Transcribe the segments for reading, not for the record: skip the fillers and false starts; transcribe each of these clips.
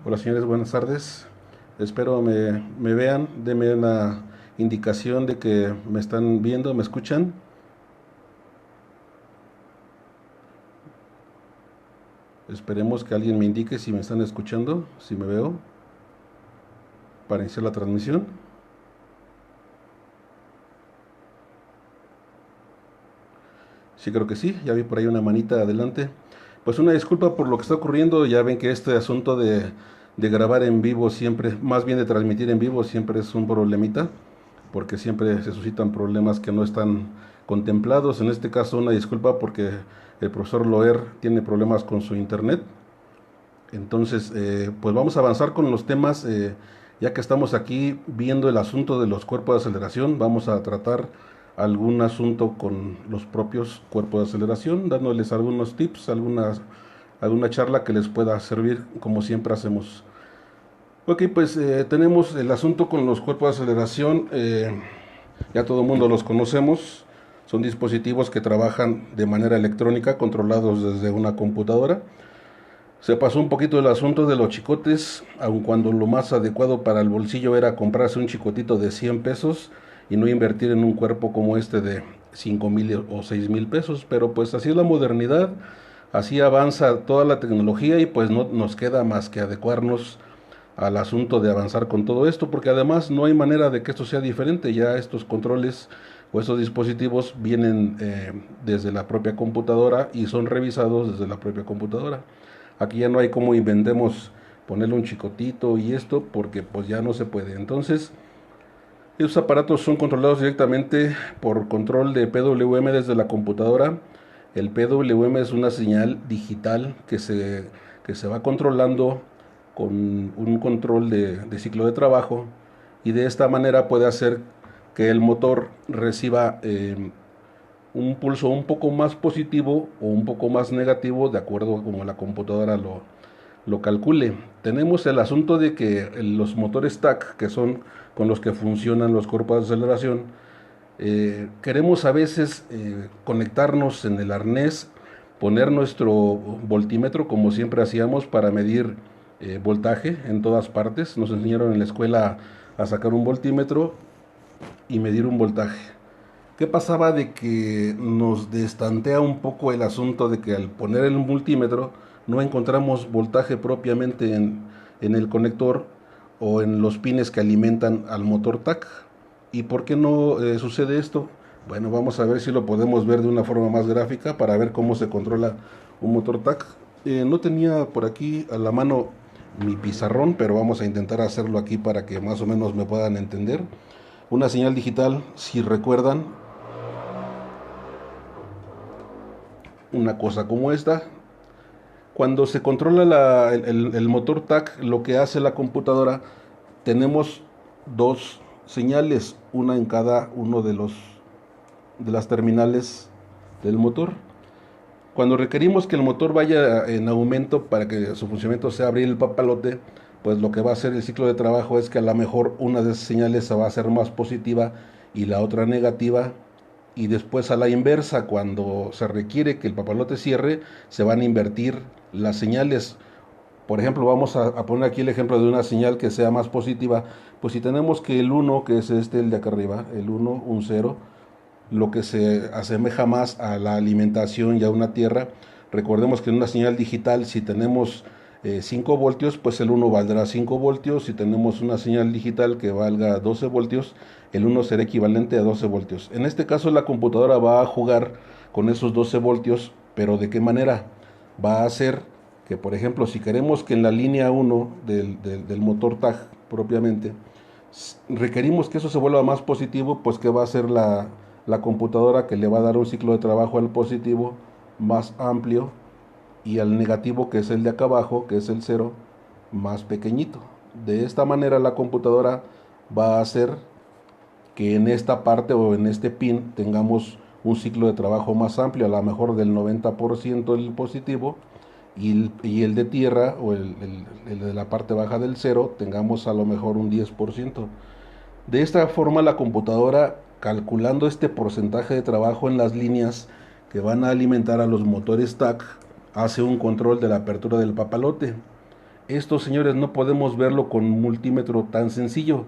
Hola señores, buenas tardes. Espero me vean, denme una indicación de que me están viendo, me escuchan. Esperemos que alguien me indique si me están escuchando, si me veo, para iniciar la transmisión. Sí, creo que sí, ya vi por ahí una manita adelante. Pues una disculpa por lo que está ocurriendo, ya ven que este asunto de grabar en vivo siempre, más bien de transmitir en vivo siempre es un problemita, porque siempre se suscitan problemas que no están contemplados. En este caso una disculpa porque el profesor Loer tiene problemas con su internet. Entonces, pues vamos a avanzar con los temas, ya que estamos aquí viendo el asunto de los cuerpos de aceleración, vamos a tratar algún asunto con los propios cuerpos de aceleración, dándoles algunos tips, alguna charla que les pueda servir, como siempre hacemos. Ok, pues tenemos el asunto con los cuerpos de aceleración, ya todo el mundo los conocemos, son dispositivos que trabajan de manera electrónica, controlados desde una computadora. Se pasó un poquito el asunto de los chicotes, aun cuando lo más adecuado para el bolsillo era comprarse un chicotito de 100 pesos y no invertir en un cuerpo como este de 5,000 o 6,000 pesos. Pero pues así es la modernidad, así avanza toda la tecnología y pues no nos queda más que adecuarnos al asunto de avanzar con todo esto, porque además no hay manera de que esto sea diferente. Ya estos controles o estos dispositivos vienen desde la propia computadora y son revisados desde la propia computadora. Aquí ya no hay como inventemos ponerle un chicotito y esto, porque pues ya no se puede. Entonces, esos aparatos son controlados directamente por control de PWM desde la computadora. El PWM es una señal digital que se va controlando con un control de ciclo de trabajo, y de esta manera puede hacer que el motor reciba un pulso un poco más positivo o un poco más negativo de acuerdo a como la computadora lo calcule. Tenemos el asunto de que los motores TAC, que son con los que funcionan los cuerpos de aceleración, queremos a veces conectarnos en el arnés, poner nuestro voltímetro como siempre hacíamos para medir voltaje en todas partes. Nos enseñaron en la escuela a sacar un voltímetro y medir un voltaje. ¿Qué pasaba? De que nos destantea un poco el asunto de que al poner el multímetro no encontramos voltaje propiamente en el conector o en los pines que alimentan al motor TAC. ¿Y por qué no sucede esto? Bueno, vamos a ver si lo podemos ver de una forma más gráfica para ver cómo se controla un motor TAC. No tenía por aquí a la mano mi pizarrón, pero vamos a intentar hacerlo aquí para que más o menos me puedan entender. Una señal digital, si recuerdan, una cosa como esta. Cuando se controla el motor TAC, lo que hace la computadora, tenemos dos señales, una en cada uno de las terminales del motor. Cuando requerimos que el motor vaya en aumento para que su funcionamiento sea abrir el papalote, pues lo que va a hacer el ciclo de trabajo es que a lo mejor una de esas señales va a ser más positiva y la otra negativa, y después a la inversa, cuando se requiere que el papalote cierre, se van a invertir las señales. Por ejemplo, vamos a poner aquí el ejemplo de una señal que sea más positiva. Pues si tenemos que el 1, que es el de acá arriba, el 1, un 0, lo que se asemeja más a la alimentación y a una tierra. Recordemos que en una señal digital, si tenemos 5 voltios, pues el 1 valdrá 5 voltios. Si tenemos una señal digital que valga 12 voltios, el 1 será equivalente a 12 voltios. En este caso, la computadora va a jugar con esos 12 voltios, pero ¿de qué manera? Va a hacer que, por ejemplo, si queremos que en la línea 1 del motor TAG propiamente, requerimos que eso se vuelva más positivo, pues ¿qué va a hacer la computadora? Que le va a dar un ciclo de trabajo al positivo más amplio, y al negativo, que es el de acá abajo, que es el cero, más pequeñito. De esta manera la computadora va a hacer que en esta parte o en este pin tengamos un ciclo de trabajo más amplio, a lo mejor del 90% el positivo, y el de tierra o el de la parte baja del cero tengamos a lo mejor un 10%. De esta forma la computadora, calculando este porcentaje de trabajo en las líneas que van a alimentar a los motores TAC, hace un control de la apertura del papalote. Esto, señores, no podemos verlo con un multímetro tan sencillo.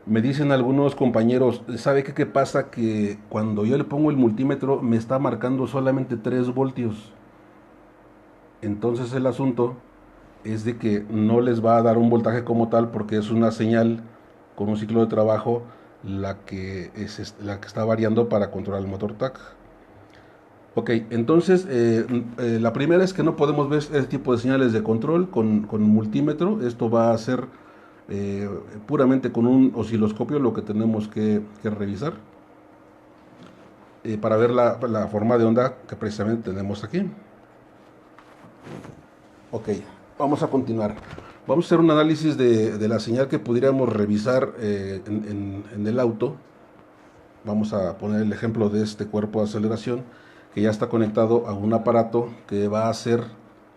Me dicen algunos compañeros, ¿sabe qué pasa? Que cuando yo le pongo el multímetro me está marcando solamente 3 voltios. Entonces el asunto es de que no les va a dar un voltaje como tal porque es una señal con un ciclo de trabajo la que está variando para controlar el motor TAC. Ok, entonces la primera es que no podemos ver este tipo de señales de control con multímetro. Esto va a ser puramente con un osciloscopio lo que tenemos que revisar para ver la forma de onda que precisamente tenemos aquí. Ok, vamos a continuar. Vamos a hacer un análisis de la señal que pudiéramos revisar en el auto. Vamos a poner el ejemplo de este cuerpo de aceleración que ya está conectado a un aparato que va a hacer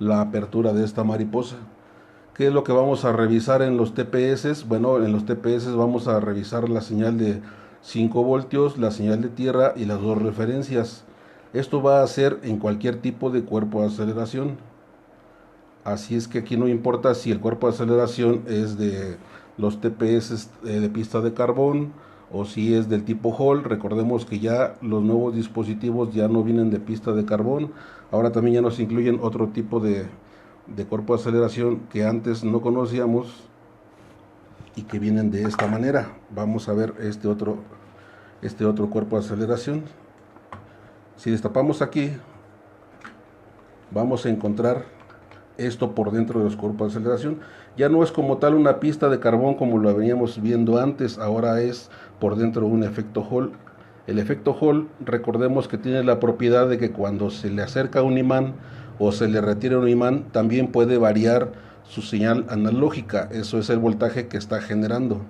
la apertura de esta mariposa. ¿Qué es lo que vamos a revisar en los TPS? Bueno, en los TPS vamos a revisar la señal de 5 voltios, la señal de tierra y las dos referencias. Esto va a ser en cualquier tipo de cuerpo de aceleración. Así es que aquí no importa si el cuerpo de aceleración es de los TPS de pista de carbón o si es del tipo Hall. Recordemos que ya los nuevos dispositivos ya no vienen de pista de carbón. Ahora también ya nos incluyen otro tipo de cuerpo de aceleración que antes no conocíamos y que vienen de esta manera. Vamos a ver este otro cuerpo de aceleración. Si destapamos aquí, vamos a encontrar esto por dentro de los cuerpos de aceleración. Ya no es como tal una pista de carbón como lo veníamos viendo antes, ahora es por dentro un efecto Hall. El efecto Hall, recordemos que tiene la propiedad de que cuando se le acerca un imán o se le retira un imán, también puede variar su señal analógica. Eso es el voltaje que está generando.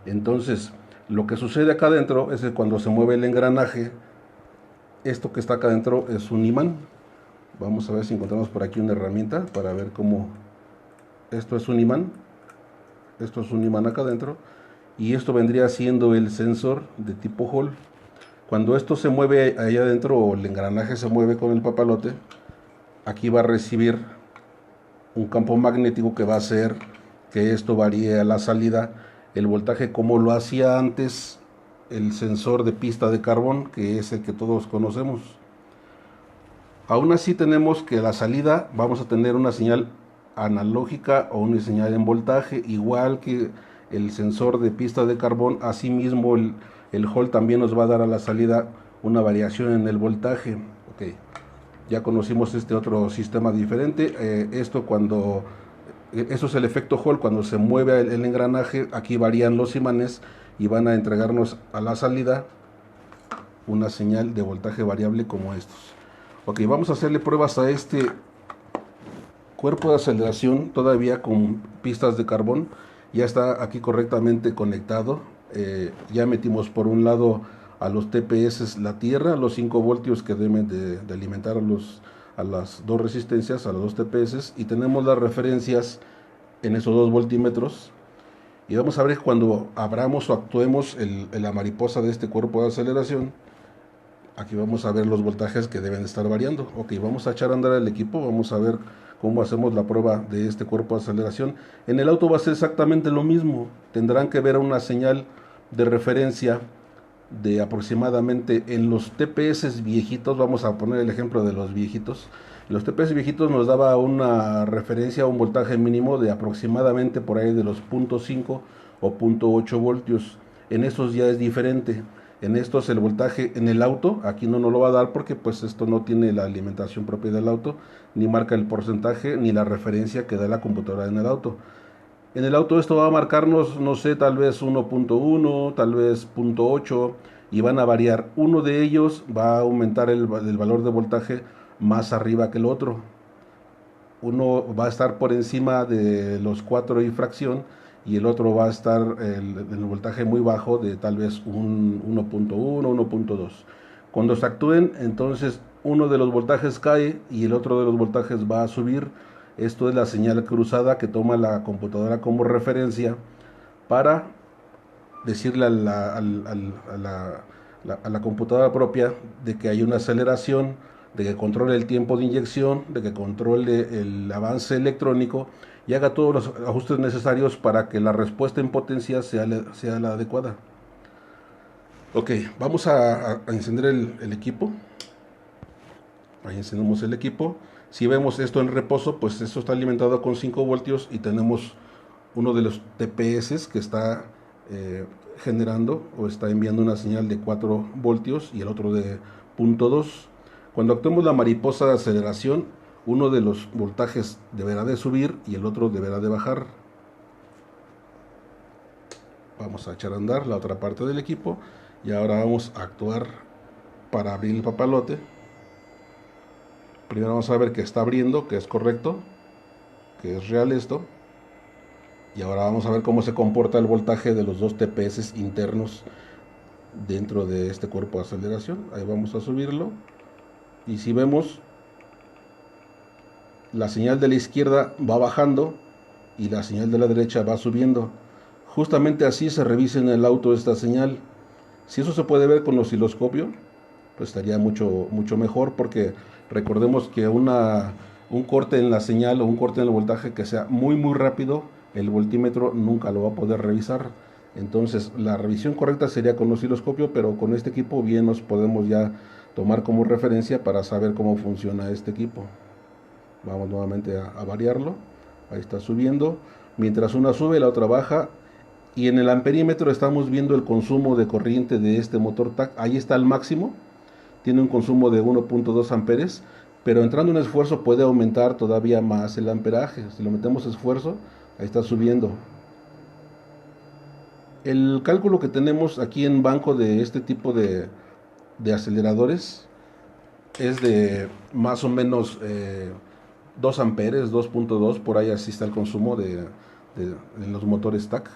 Entonces, lo que sucede acá adentro es que cuando se mueve el engranaje, esto que está acá adentro es un imán. Vamos a ver si encontramos por aquí una herramienta para ver cómo... Esto es un imán. Esto es un imán acá adentro. Y esto vendría siendo el sensor de tipo Hall. Cuando esto se mueve allá adentro o el engranaje se mueve con el papalote, aquí va a recibir un campo magnético que va a hacer que esto varíe a la salida el voltaje como lo hacía antes el sensor de pista de carbón, que es el que todos conocemos. Aún así tenemos que a la salida vamos a tener una señal analógica o una señal en voltaje, igual que el sensor de pista de carbón. Asimismo el Hall también nos va a dar a la salida una variación en el voltaje. Okay. Ya conocimos este otro sistema diferente. Esto es el efecto Hall. Cuando se mueve el engranaje, aquí varían los imanes y van a entregarnos a la salida una señal de voltaje variable como estos. Ok, vamos a hacerle pruebas a este cuerpo de aceleración todavía con pistas de carbón. Ya está aquí correctamente conectado. Ya metimos por un lado a los TPS la tierra, los 5 voltios que deben de alimentar a las dos resistencias, a los dos TPS, y tenemos las referencias en esos dos voltímetros. Y vamos a ver cuando abramos o actuemos la mariposa de este cuerpo de aceleración. Aquí vamos a ver los voltajes que deben estar variando. Ok, vamos a echar a andar el equipo, vamos a ver cómo hacemos la prueba de este cuerpo de aceleración. En el auto va a ser exactamente lo mismo. Tendrán que ver una señal de referencia de aproximadamente en los TPS viejitos. Vamos a poner el ejemplo de los viejitos. Los TPS viejitos nos daba una referencia, un voltaje mínimo de aproximadamente por ahí de los 0.5 o 0.8 voltios. En estos ya es diferente. En estos el voltaje en el auto, aquí no nos lo va a dar porque pues esto no tiene la alimentación propia del auto, ni marca el porcentaje, ni la referencia que da la computadora en el auto. En el auto esto va a marcarnos, no sé, tal vez 1.1, tal vez 0.8 y van a variar. Uno de ellos va a aumentar el valor de voltaje más arriba que el otro. Uno va a estar por encima de los 4 y fracción y el otro va a estar el voltaje muy bajo de tal vez un 1.1, 1.2. Cuando se actúen, entonces uno de los voltajes cae y el otro de los voltajes va a subir. Esto es la señal cruzada que toma la computadora como referencia para decirle a la computadora propia de que hay una aceleración, de que controle el tiempo de inyección, de que controle el avance electrónico y haga todos los ajustes necesarios para que la respuesta en potencia sea la adecuada. Ok, vamos a encender el equipo. Ahí encendemos el equipo. Si vemos esto en reposo, pues esto está alimentado con 5 voltios y tenemos uno de los TPS que está generando o está enviando una señal de 4 voltios y el otro de 0.2. Cuando actuemos la mariposa de aceleración, uno de los voltajes deberá de subir y el otro deberá de bajar. Vamos a echar a andar la otra parte del equipo y ahora vamos a actuar para abrir el papalote. Primero vamos a ver que está abriendo, que es correcto, que es real esto. Y ahora vamos a ver cómo se comporta el voltaje de los dos TPS internos dentro de este cuerpo de aceleración. Ahí vamos a subirlo. Y si vemos, la señal de la izquierda va bajando y la señal de la derecha va subiendo. Justamente así se revisa en el auto esta señal. Si eso se puede ver con osciloscopio, pues estaría mucho mejor, porque recordemos que un corte en la señal o un corte en el voltaje que sea muy rápido, el voltímetro nunca lo va a poder revisar. Entonces la revisión correcta sería con osciloscopio, pero con este equipo bien nos podemos ya tomar como referencia para saber cómo funciona este equipo. Vamos nuevamente a variarlo. Ahí está subiendo. Mientras una sube, la otra baja. Y en el amperímetro estamos viendo el consumo de corriente de este motor TAC. Ahí está el máximo. Tiene un consumo de 1.2 amperes. Pero entrando en esfuerzo puede aumentar todavía más el amperaje. Si lo metemos esfuerzo, ahí está subiendo. El cálculo que tenemos aquí en banco de este tipo de aceleradores es de más o menos 2 amperes, 2.2, por ahí así está el consumo en los motores TAC.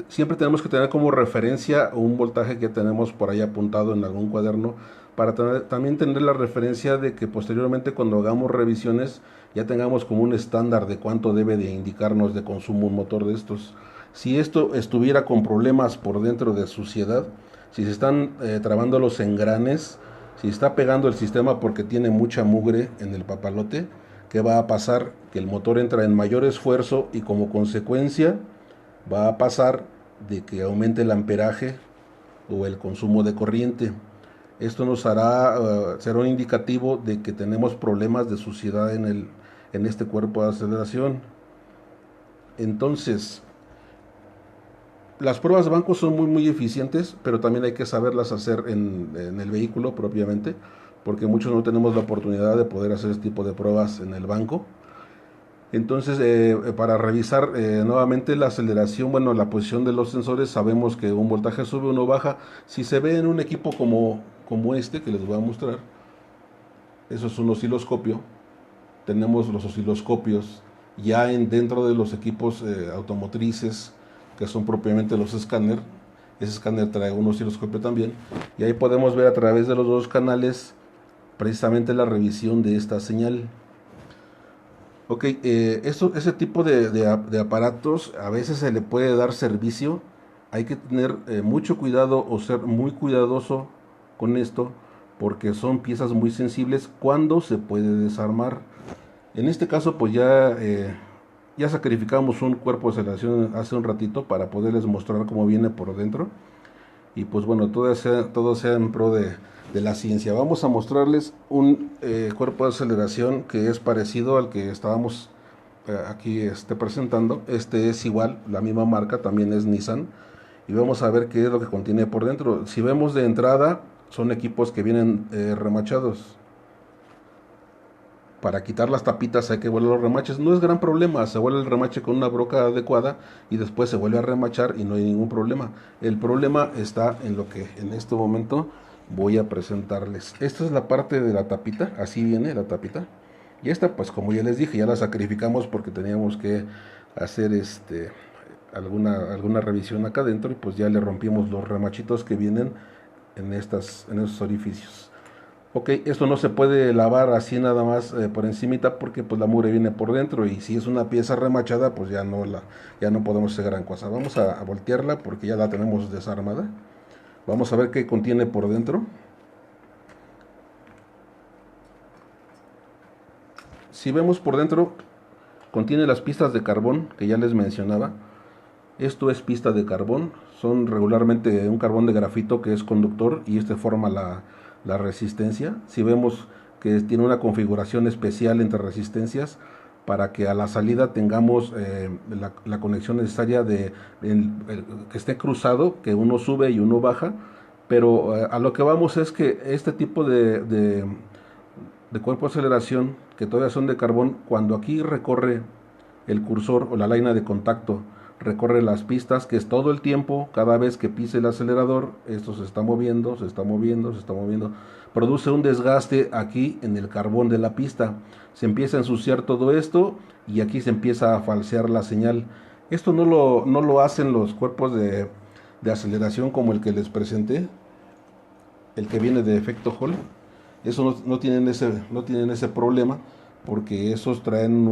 Siempre tenemos que tener como referencia un voltaje que tenemos por ahí apuntado en algún cuaderno, para también tener la referencia de que posteriormente cuando hagamos revisiones ya tengamos como un estándar de cuánto debe de indicarnos de consumo un motor de estos. Si esto estuviera con problemas por dentro de suciedad, si se están trabando los engranes, si está pegando el sistema porque tiene mucha mugre en el papalote, ¿qué va a pasar? Que el motor entra en mayor esfuerzo y como consecuencia va a pasar de que aumente el amperaje o el consumo de corriente. Esto nos será un indicativo de que tenemos problemas de suciedad en este cuerpo de aceleración. Entonces, las pruebas de banco son muy eficientes, pero también hay que saberlas hacer en el vehículo propiamente, porque muchos no tenemos la oportunidad de poder hacer este tipo de pruebas en el banco. Entonces, para revisar nuevamente la aceleración, bueno, la posición de los sensores, sabemos que un voltaje sube, uno baja. Si se ve en un equipo como este, que les voy a mostrar, eso es un osciloscopio. Tenemos los osciloscopios ya dentro de los equipos automotrices, que son propiamente los escáner. Ese escáner trae un osciloscopio también, y ahí podemos ver a través de los dos canales precisamente la revisión de esta señal. Ok, ese tipo de aparatos a veces se le puede dar servicio. Hay que tener mucho cuidado o ser muy cuidadoso con esto, porque son piezas muy sensibles cuando se puede desarmar. En este caso, pues ya sacrificamos un cuerpo de aceleración hace un ratito para poderles mostrar cómo viene por dentro. Y pues bueno, todo sea en pro de la ciencia. Vamos a mostrarles un cuerpo de aceleración que es parecido al que estábamos aquí presentando. Este es igual, la misma marca, también es Nissan. Y vamos a ver qué es lo que contiene por dentro. Si vemos de entrada, son equipos que vienen remachados. Para quitar las tapitas hay que vuelve los remaches. No es gran problema, se vuelve el remache con una broca adecuada y después se vuelve a remachar y no hay ningún problema. El problema está en lo que en este momento voy a presentarles. Esta es la parte de la tapita, así viene la tapita. Y esta, pues como ya les dije, ya la sacrificamos porque teníamos que hacer alguna revisión acá adentro, y pues ya le rompimos los remachitos que vienen en esos orificios. Ok, esto no se puede lavar así nada más por encimita, porque pues la mugre viene por dentro, y si es una pieza remachada pues ya no podemos hacer gran cosa. Vamos a voltearla porque ya la tenemos desarmada. Vamos a ver qué contiene por dentro. Si vemos por dentro, contiene las pistas de carbón que ya les mencionaba. Esto es pista de carbón, son regularmente un carbón de grafito que es conductor y este forma la resistencia. Si vemos que tiene una configuración especial entre resistencias para que a la salida tengamos la conexión necesaria que esté cruzado, que uno sube y uno baja, pero a lo que vamos es que este tipo de cuerpo de aceleración que todavía son de carbón, cuando aquí recorre el cursor o la línea de contacto, recorre las pistas, que es todo el tiempo, cada vez que pise el acelerador, esto se está moviendo, se está moviendo, se está moviendo, produce un desgaste aquí en el carbón de la pista, se empieza a ensuciar todo esto y aquí se empieza a falsear la señal. Esto no lo hacen los cuerpos de aceleración como el que les presenté, el que viene de efecto Hall. Eso no tienen ese problema porque esos traen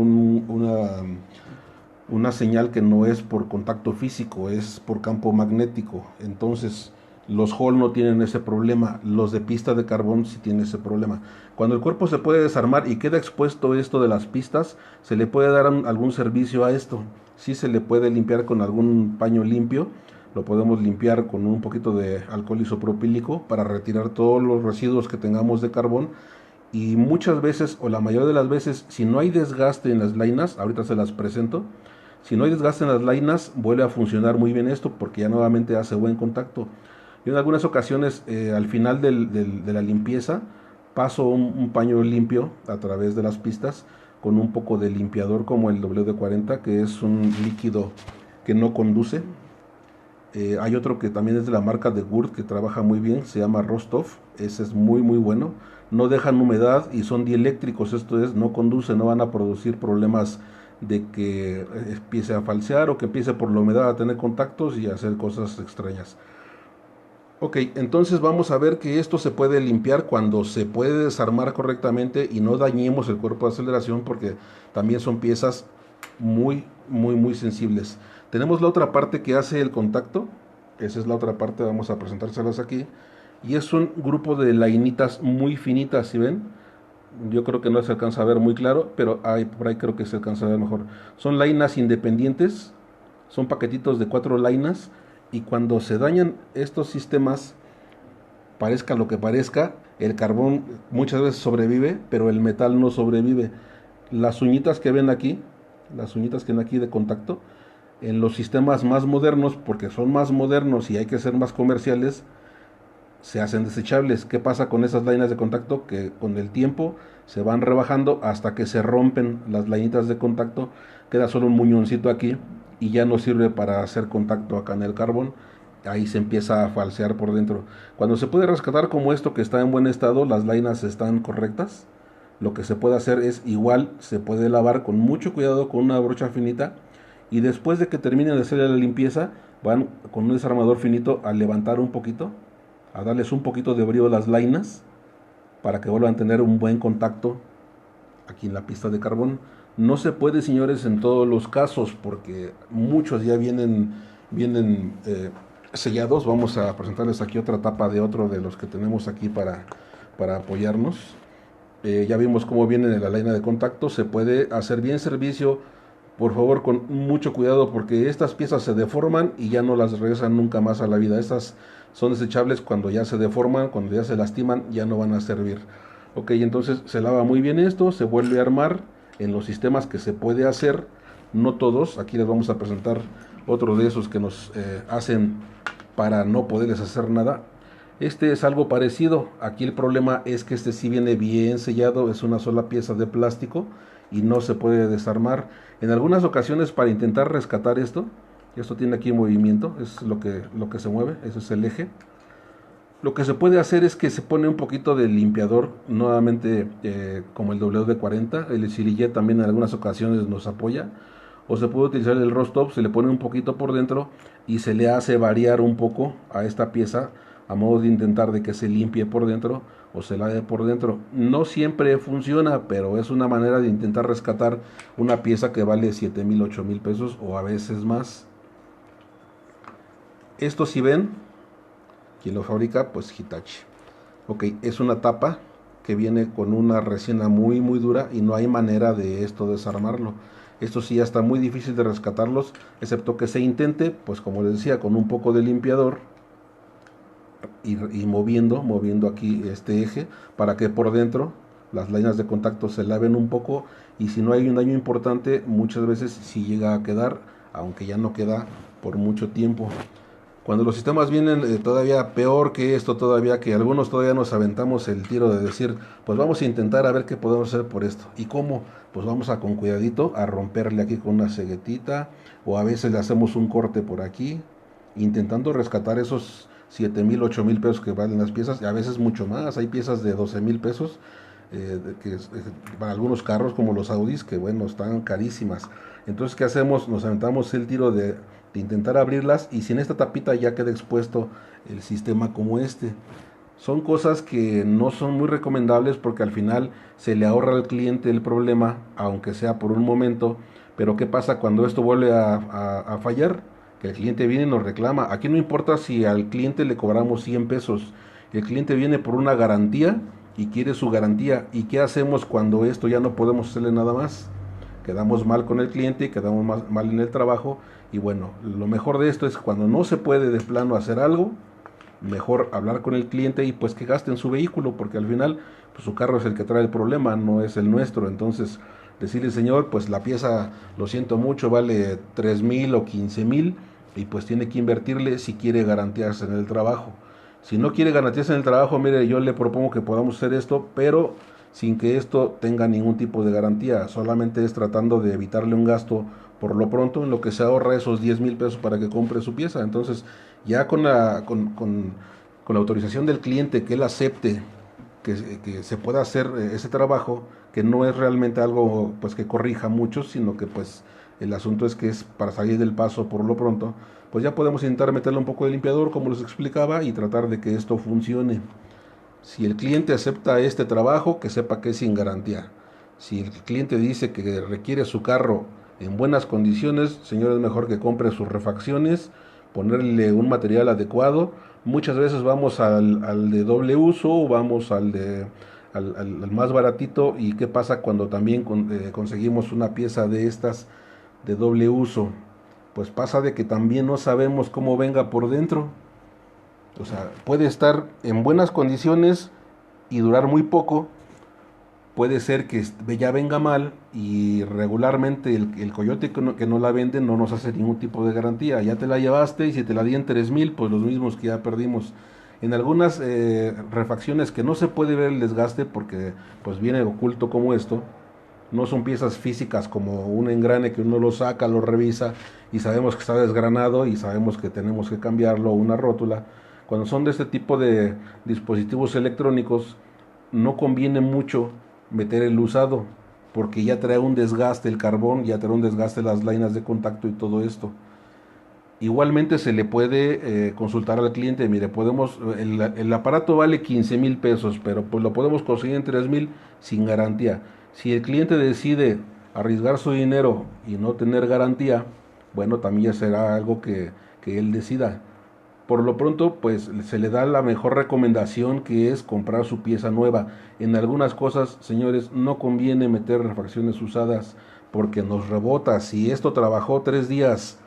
una señal que no es por contacto físico, es por campo magnético. Entonces los Hall no tienen ese problema, los de pista de carbón sí tienen ese problema. Cuando el cuerpo se puede desarmar y queda expuesto esto de las pistas, se le puede dar algún servicio a esto. Sí se le puede limpiar con algún paño limpio, lo podemos limpiar con un poquito de alcohol isopropílico para retirar todos los residuos que tengamos de carbón. Y muchas veces, o la mayoría de las veces, si no hay desgaste en las lainas, ahorita se las presento, si no hay desgaste en las lainas, vuelve a funcionar muy bien esto porque ya nuevamente hace buen contacto. Yo en algunas ocasiones, al final de la limpieza, paso un paño limpio a través de las pistas con un poco de limpiador como el WD-40, que es un líquido que no conduce. Hay otro que también es de la marca de Gurt que trabaja muy bien, se llama Rostov, ese es muy bueno, no dejan humedad y son dieléctricos, esto es, no conduce, no van a producir problemas de que empiece a falsear o que empiece por la humedad a tener contactos y a hacer cosas extrañas. Ok, entonces vamos a ver que esto se puede limpiar cuando se puede desarmar correctamente y no dañemos el cuerpo de aceleración porque también son piezas muy sensibles. Tenemos la otra parte que hace el contacto, esa es la otra parte, vamos a presentárselas aquí, y es un grupo de lainitas muy finitas, ¿sí ven? Yo creo que no se alcanza a ver muy claro, pero por ahí creo que se alcanza a ver mejor. Son lainas independientes, son paquetitos de 4 lainas, y cuando se dañan estos sistemas, parezca lo que parezca, el carbón muchas veces sobrevive, pero el metal no sobrevive. Las uñitas que ven aquí, las uñitas que ven aquí de contacto, en los sistemas más modernos, porque son más modernos y hay que ser más comerciales, se hacen desechables. ¿Qué pasa con esas lainas de contacto? Que con el tiempo se van rebajando hasta que se rompen las lainitas de contacto, queda solo un muñoncito aquí y ya no sirve para hacer contacto acá en el carbón. Ahí se empieza a falsear por dentro. Cuando se puede rescatar como esto que está en buen estado, las lainas están correctas, lo que se puede hacer es igual, se puede lavar con mucho cuidado con una brocha finita y después de que terminen de hacer la limpieza van con un desarmador finito a levantar un poquito, a darles un poquito de brío a las lainas para que vuelvan a tener un buen contacto aquí en la pista de carbón. No se puede, señores, en todos los casos porque muchos ya vienen sellados. Vamos a presentarles aquí otra tapa de otro de los que tenemos aquí para apoyarnos. Ya vimos cómo viene en la línea de contacto. Se puede hacer bien servicio, por favor, con mucho cuidado porque estas piezas se deforman y ya no las regresan nunca más a la vida. Estas son desechables cuando ya se deforman, cuando ya se lastiman, ya no van a servir. Ok, entonces se lava muy bien esto, se vuelve a armar en los sistemas que se puede hacer, no todos. Aquí les vamos a presentar otro de esos que nos hacen para no poderles hacer nada. Este es algo parecido. Aquí el problema es que este sí viene bien sellado, es una sola pieza de plástico y no se puede desarmar. En algunas ocasiones, para intentar rescatar esto tiene aquí movimiento, es lo que se mueve, ese es el eje. Lo que se puede hacer es que se pone un poquito de limpiador, nuevamente como el WD-40, el Sirillet también en algunas ocasiones nos apoya, o se puede utilizar el Rostov, se le pone un poquito por dentro y se le hace variar un poco a esta pieza a modo de intentar de que se limpie por dentro o se lave por dentro. No siempre funciona, pero es una manera de intentar rescatar una pieza que vale 7,000, 8,000 pesos o a veces más. Esto, si ven, quien lo fabrica, pues Hitachi. Ok, es una tapa que viene con una resina muy muy dura y no hay manera de esto desarmarlo. Esto sí ya está muy difícil de rescatarlos, excepto que se intente, pues como les decía, con un poco de limpiador y moviendo aquí este eje para que por dentro las líneas de contacto se laven un poco, y si no hay un daño importante, muchas veces sí llega a quedar, aunque ya no queda por mucho tiempo. Cuando los sistemas vienen todavía peor que esto, todavía que algunos todavía nos aventamos el tiro de decir, pues vamos a intentar a ver qué podemos hacer por esto. ¿Y cómo? Pues vamos a con cuidadito a romperle aquí con una ceguetita, o a veces le hacemos un corte por aquí, intentando rescatar esos 7,000, 8,000 pesos que valen las piezas, y a veces mucho más. Hay piezas de 12,000 pesos para algunos carros como los Audis, que bueno, están carísimas. Entonces, ¿qué hacemos? Nos aventamos el tiro de intentar abrirlas, y si en esta tapita ya queda expuesto el sistema como este. Son cosas que no son muy recomendables porque al final se le ahorra al cliente el problema, aunque sea por un momento. Pero ¿qué pasa cuando esto vuelve a fallar? Que el cliente viene y nos reclama. Aquí no importa si al cliente le cobramos 100 pesos. El cliente viene por una garantía y quiere su garantía. ¿Y qué hacemos cuando esto ya no podemos hacerle nada más? Quedamos mal con el cliente, quedamos mal en el trabajo. Y bueno, lo mejor de esto es cuando no se puede de plano hacer algo, mejor hablar con el cliente y pues que gaste en su vehículo, porque al final pues su carro es el que trae el problema, no es el nuestro. Entonces decirle, señor, pues la pieza, lo siento mucho, vale 3,000 o 15,000, y pues tiene que invertirle si quiere garantiarse en el trabajo. Si no quiere garantiarse en el trabajo, mire, yo le propongo que podamos hacer esto, pero sin que esto tenga ningún tipo de garantía, solamente es tratando de evitarle un gasto por lo pronto, en lo que se ahorra esos 10,000 pesos para que compre su pieza. Entonces, ya con la autorización del cliente, que él acepte que se pueda hacer ese trabajo, que no es realmente algo pues que corrija mucho, sino que pues el asunto es que es para salir del paso por lo pronto, pues ya podemos intentar meterle un poco de limpiador, como les explicaba, y tratar de que esto funcione. Si el cliente acepta este trabajo, que sepa que es sin garantía. Si el cliente dice que requiere su carro en buenas condiciones, señor, es mejor que compre sus refacciones, ponerle un material adecuado. Muchas veces vamos al de doble uso, o vamos al más baratito. ¿Y qué pasa cuando también conseguimos una pieza de estas de doble uso? Pues pasa de que también no sabemos cómo venga por dentro. O sea, puede estar en buenas condiciones y durar muy poco. Puede ser que ya venga mal, y regularmente el coyote que no la vende no nos hace ningún tipo de garantía. Ya te la llevaste, y si te la di en 3,000, pues los mismos que ya perdimos. En algunas refacciones que no se puede ver el desgaste porque pues viene oculto como esto, no son piezas físicas como un engrane que uno lo saca, lo revisa y sabemos que está desgranado y sabemos que tenemos que cambiarlo, una rótula. Cuando son de este tipo de dispositivos electrónicos, no conviene mucho meter el usado, porque ya trae un desgaste el carbón, ya trae un desgaste las líneas de contacto y todo esto. Igualmente se le puede consultar al cliente, mire, el aparato vale 15,000 pesos, pero pues lo podemos conseguir en 3,000 sin garantía. Si el cliente decide arriesgar su dinero y no tener garantía, bueno, también será algo que él decida. Por lo pronto, pues se le da la mejor recomendación, que es comprar su pieza nueva. En algunas cosas, señores, no conviene meter refacciones usadas porque nos rebota. Si esto trabajó 3 días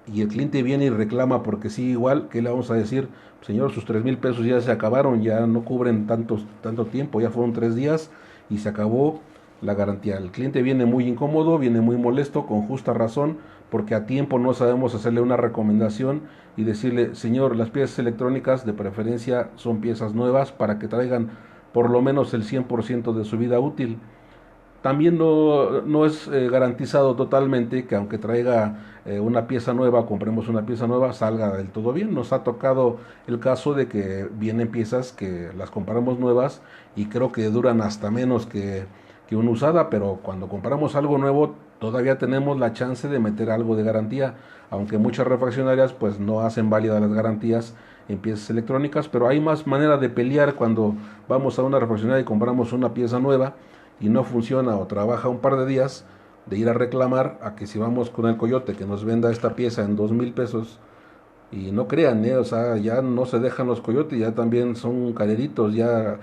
y el cliente viene y reclama porque sí, igual, ¿qué le vamos a decir? Señor, sus 3,000 pesos ya se acabaron, ya no cubren tanto tiempo, ya fueron 3 días y se acabó la garantía. El cliente viene muy incómodo, viene muy molesto, con justa razón, porque a tiempo no sabemos hacerle una recomendación y decirle, señor, las piezas electrónicas de preferencia son piezas nuevas para que traigan por lo menos el 100% de su vida útil. También no es garantizado totalmente que aunque traiga una pieza nueva, compremos una pieza nueva, salga del todo bien. Nos ha tocado el caso de que vienen piezas que las compramos nuevas y creo que duran hasta menos que una usada, pero cuando compramos algo nuevo todavía tenemos la chance de meter algo de garantía, aunque muchas refaccionarias pues no hacen válidas las garantías en piezas electrónicas, pero hay más manera de pelear cuando vamos a una refaccionaria y compramos una pieza nueva y no funciona o trabaja un par de días, de ir a reclamar a que si vamos con el coyote que nos venda esta pieza en 2,000 pesos. Y no crean, o sea, ya no se dejan los coyotes, ya también son caleritos, ya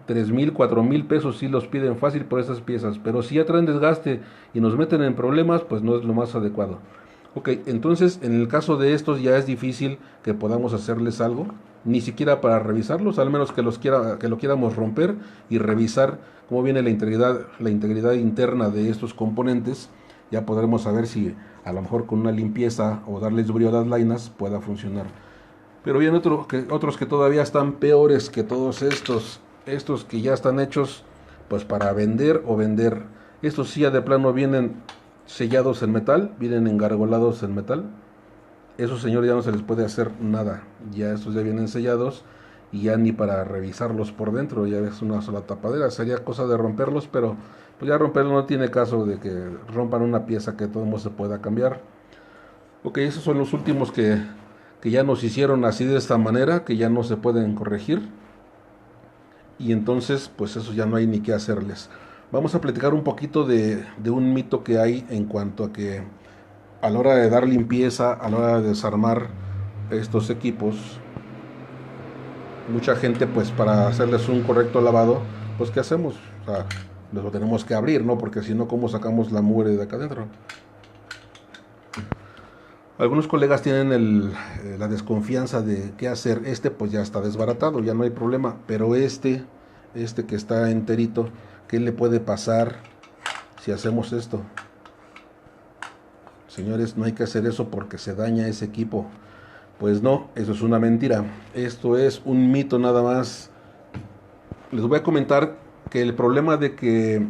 3,000, 4,000 pesos sí los piden fácil por esas piezas, pero si ya traen desgaste y nos meten en problemas, pues no es lo más adecuado. Ok, entonces en el caso de estos ya es difícil que podamos hacerles algo, ni siquiera para revisarlos, al menos que que lo quieramos romper y revisar cómo viene la integridad interna de estos componentes. Ya podremos saber si a lo mejor con una limpieza o darles brillo a las lainas pueda funcionar. Pero bien, otros que todavía están peores que todos estos que ya están hechos pues para vender o vender. Estos sí ya de plano vienen sellados en metal, vienen engargolados en metal. Esos señores ya no se les puede hacer nada, ya estos ya vienen sellados y ya ni para revisarlos por dentro, ya es una sola tapadera. Sería cosa de romperlos, pero pues ya romperlo no tiene caso de que rompan una pieza que todo el mundo se pueda cambiar. Ok, esos son los últimos que ya nos hicieron así de esta manera, que ya no se pueden corregir. Y entonces, pues eso ya no hay ni qué hacerles. Vamos a platicar un poquito de un mito que hay en cuanto a que a la hora de dar limpieza, a la hora de desarmar estos equipos, mucha gente pues para hacerles un correcto lavado, pues ¿qué hacemos? O sea, lo tenemos que abrir, ¿no? Porque si no, ¿cómo sacamos la mugre de acá adentro? Algunos colegas tienen la desconfianza de qué hacer. Pues ya está desbaratado, ya no hay problema. Pero que está enterito, ¿qué le puede pasar si hacemos esto? Señores, no hay que hacer eso porque se daña ese equipo. Pues no, eso es una mentira. Esto es un mito nada más. Les voy a comentar que el problema de que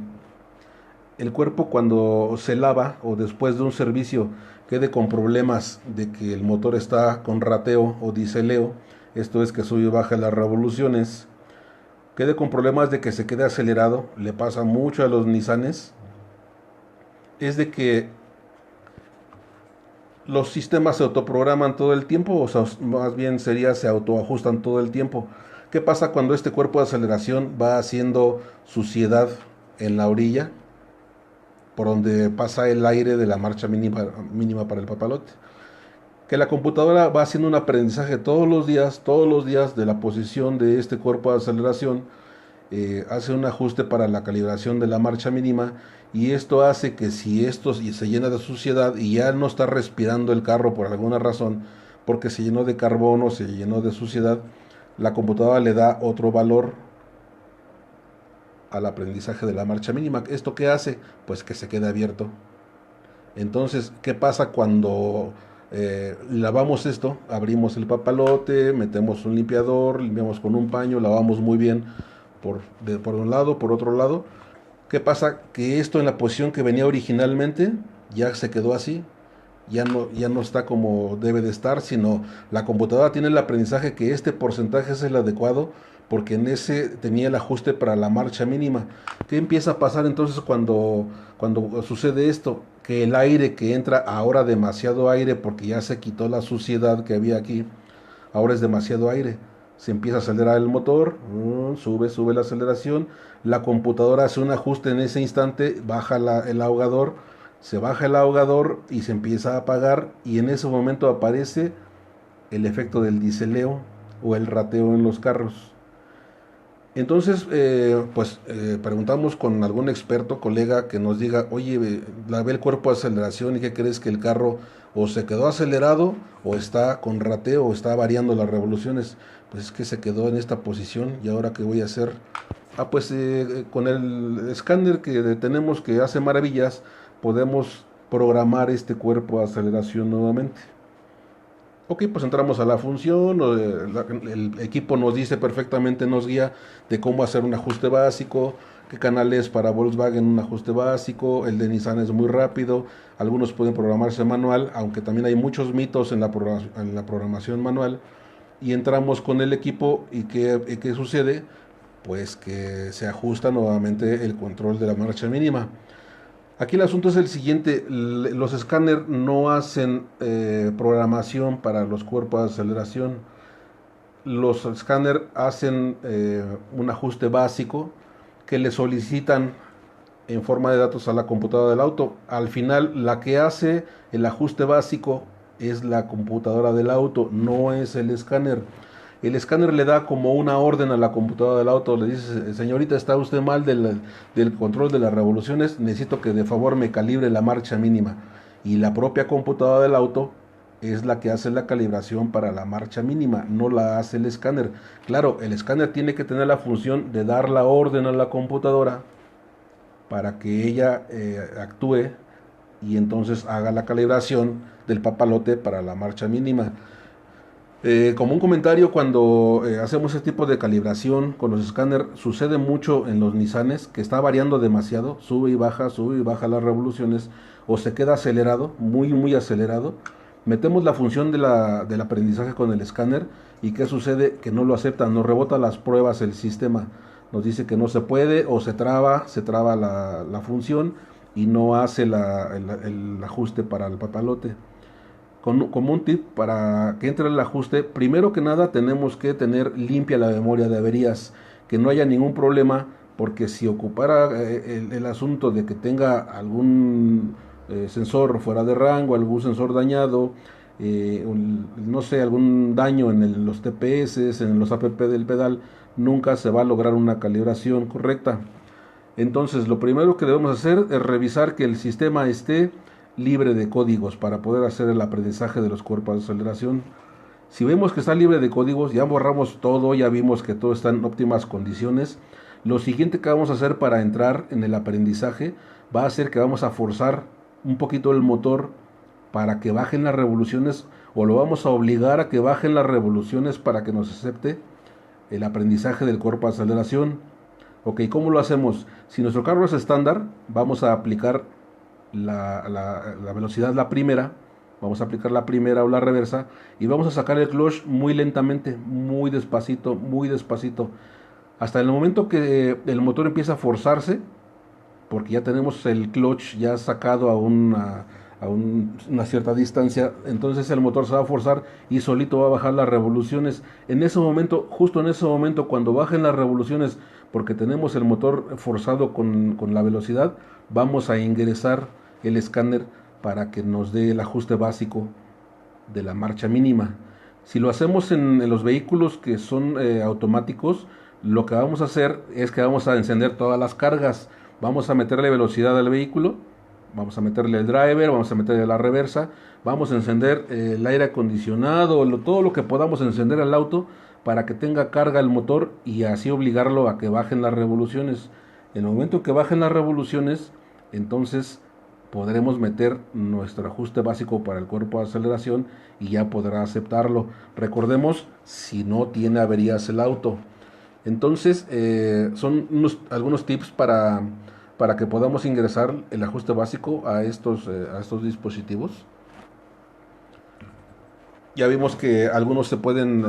el cuerpo cuando se lava o después de un servicio quede con problemas de que el motor está con rateo o diseleo, esto es que sube y baja las revoluciones, quede con problemas de que se quede acelerado, le pasa mucho a los Nissanes, es de que los sistemas se autoprograman todo el tiempo, o sea, más bien sería se autoajustan todo el tiempo. ¿Qué pasa cuando este cuerpo de aceleración va haciendo suciedad en la orilla, por donde pasa el aire de la marcha mínima para el papalote? Que la computadora va haciendo un aprendizaje todos los días de la posición de este cuerpo de aceleración, hace un ajuste para la calibración de la marcha mínima, y esto hace que si esto se llena de suciedad y ya no está respirando el carro por alguna razón, porque se llenó de carbono, se llenó de suciedad, la computadora le da otro valor al aprendizaje de la marcha mínima. ¿Esto qué hace? Pues que se quede abierto. Entonces, ¿qué pasa cuando lavamos esto? Abrimos el papalote, metemos un limpiador, limpiamos con un paño, lavamos muy bien por un lado, por otro lado. ¿Qué pasa? Que esto en la posición que venía originalmente ya se quedó así, ya no está como debe de estar, sino la computadora tiene el aprendizaje que este porcentaje es el adecuado porque en ese tenía el ajuste para la marcha mínima. ¿Qué empieza a pasar entonces cuando sucede esto? Que el aire que entra, ahora demasiado aire porque ya se quitó la suciedad que había aquí, ahora es demasiado aire. Se empieza a acelerar el motor, sube la aceleración, la computadora hace un ajuste en ese instante, baja el ahogador, se baja el ahogador y se empieza a apagar, y en ese momento aparece el efecto del diseleo o el rateo en los carros. Entonces, preguntamos con algún experto, colega, que nos diga, oye, lavé el cuerpo de aceleración y ¿qué crees? Que el carro o se quedó acelerado o está con rateo o está variando las revoluciones. Pues es que se quedó en esta posición, y ahora ¿qué voy a hacer? Con el escáner que tenemos que hace maravillas, podemos programar este cuerpo de aceleración nuevamente. Ok, pues entramos a la función, el equipo nos dice perfectamente, nos guía de cómo hacer un ajuste básico, qué canales para Volkswagen un ajuste básico, el de Nissan es muy rápido, algunos pueden programarse manual, aunque también hay muchos mitos en la programación manual, y entramos con el equipo y ¿qué sucede? Pues que se ajusta nuevamente el control de la marcha mínima. Aquí el asunto es el siguiente: los escáneres no hacen programación para los cuerpos de aceleración. Los escáneres hacen un ajuste básico que le solicitan en forma de datos a la computadora del auto. Al final, la que hace el ajuste básico es la computadora del auto, no es el escáner. el escáner le da como una orden a la computadora del auto, le dice, señorita, está usted mal del control de las revoluciones, necesito que de favor me calibre la marcha mínima. Y la propia computadora del auto es la que hace la calibración para la marcha mínima, no la hace el escáner. Claro, el escáner tiene que tener la función de dar la orden a la computadora para que ella actúe y entonces haga la calibración del papalote para la marcha mínima. Como un comentario, cuando hacemos este tipo de calibración con los escáneres, sucede mucho en los Nissanes que está variando demasiado, sube y baja las revoluciones, o se queda acelerado, muy acelerado. Metemos la función del aprendizaje con el escáner y ¿qué sucede? Que no lo acepta, nos rebota las pruebas el sistema, nos dice que no se puede o se traba la función y no hace el ajuste para el papalote. Como un tip para que entre el ajuste, primero que nada tenemos que tener limpia la memoria de averías, que no haya ningún problema, porque si ocupara el asunto de que tenga algún sensor fuera de rango, algún sensor dañado, no sé, algún daño en los TPS, en los APP del pedal, nunca se va a lograr una calibración correcta. Entonces, lo primero que debemos hacer es revisar que el sistema esté libre de códigos para poder hacer el aprendizaje de los cuerpos de aceleración. Si vemos que está libre de códigos, ya borramos todo, ya vimos que todo está en óptimas condiciones. Lo siguiente que vamos a hacer para entrar en el aprendizaje va a ser que vamos a forzar un poquito el motor para que bajen las revoluciones, o lo vamos a obligar a que bajen las revoluciones para que nos acepte el aprendizaje del cuerpo de aceleración. Ok, ¿cómo lo hacemos? Si nuestro carro es estándar, vamos a aplicar la velocidad la primera, vamos a aplicar la primera o la reversa y vamos a sacar el clutch muy lentamente, muy despacito, hasta el momento que el motor empieza a forzarse, porque ya tenemos el clutch ya sacado a una cierta distancia, entonces el motor se va a forzar y solito va a bajar las revoluciones. En ese momento, justo en ese momento, cuando bajen las revoluciones, porque tenemos el motor forzado con la velocidad, vamos a ingresar el escáner para que nos dé el ajuste básico de la marcha mínima. Si lo hacemos en los vehículos que son automáticos, lo que vamos a hacer es que vamos a encender todas las cargas, vamos a meterle velocidad al vehículo, vamos a meterle el driver, vamos a meterle la reversa, vamos a encender el aire acondicionado, todo lo que podamos encender al auto para que tenga carga el motor y así obligarlo a que bajen las revoluciones. En el momento que bajen las revoluciones, entonces podremos meter nuestro ajuste básico para el cuerpo de aceleración y ya podrá aceptarlo. Recordemos, si no tiene averías el auto. Entonces, son algunos tips para que podamos ingresar el ajuste básico a estos dispositivos. Ya vimos que algunos se pueden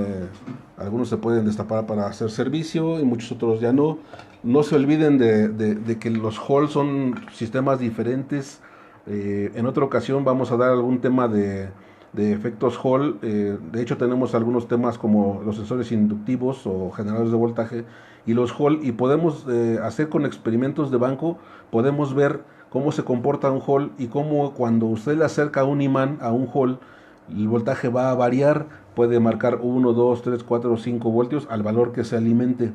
destapar para hacer servicio y muchos otros ya no. No se olviden de que los Hall son sistemas diferentes. En otra ocasión vamos a dar algún tema de efectos Hall. De hecho tenemos algunos temas como los sensores inductivos o generadores de voltaje y los Hall, y podemos hacer con experimentos de banco, podemos ver cómo se comporta un Hall y cómo cuando usted le acerca un imán a un Hall, el voltaje va a variar, puede marcar 1, 2, 3, 4 o 5 voltios al valor que se alimente.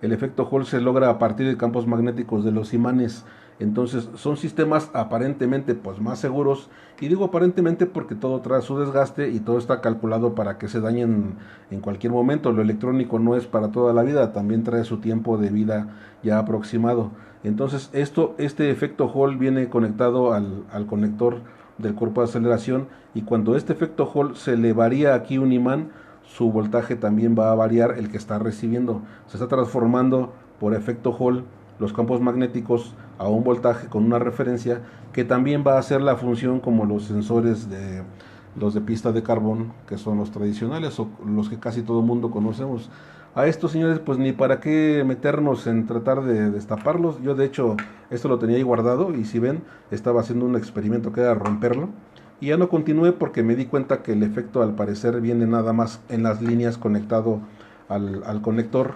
El efecto Hall se logra a partir de campos magnéticos de los imanes. Entonces son sistemas aparentemente pues más seguros, y digo aparentemente porque todo trae su desgaste y todo está calculado para que se dañen en cualquier momento. Lo electrónico no es para toda la vida, también trae su tiempo de vida ya aproximado. Entonces este efecto Hall viene conectado al conector del cuerpo de aceleración, y cuando este efecto Hall se le varía aquí un imán, su voltaje también va a variar el que está recibiendo. Se está transformando por efecto Hall los campos magnéticos a un voltaje con una referencia que también va a hacer la función como los sensores de pista de carbón, que son los tradicionales o los que casi todo el mundo conocemos. A estos señores pues ni para qué meternos en tratar de destaparlos. Yo de hecho esto lo tenía ahí guardado y si ven estaba haciendo un experimento que era romperlo y ya no continué porque me di cuenta que el efecto al parecer viene nada más en las líneas conectado al conector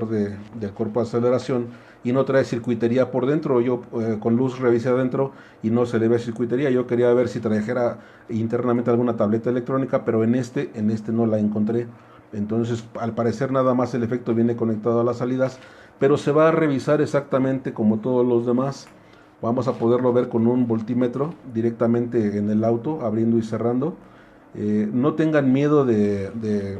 del cuerpo de aceleración, y no trae circuitería por dentro. Yo con luz revisé adentro y no se le ve circuitería. Yo quería ver si trajera internamente alguna tableta electrónica, pero en este no la encontré. Entonces, al parecer nada más el efecto viene conectado a las salidas, pero se va a revisar exactamente como todos los demás. Vamos a poderlo ver con un voltímetro directamente en el auto, abriendo y cerrando. No tengan miedo de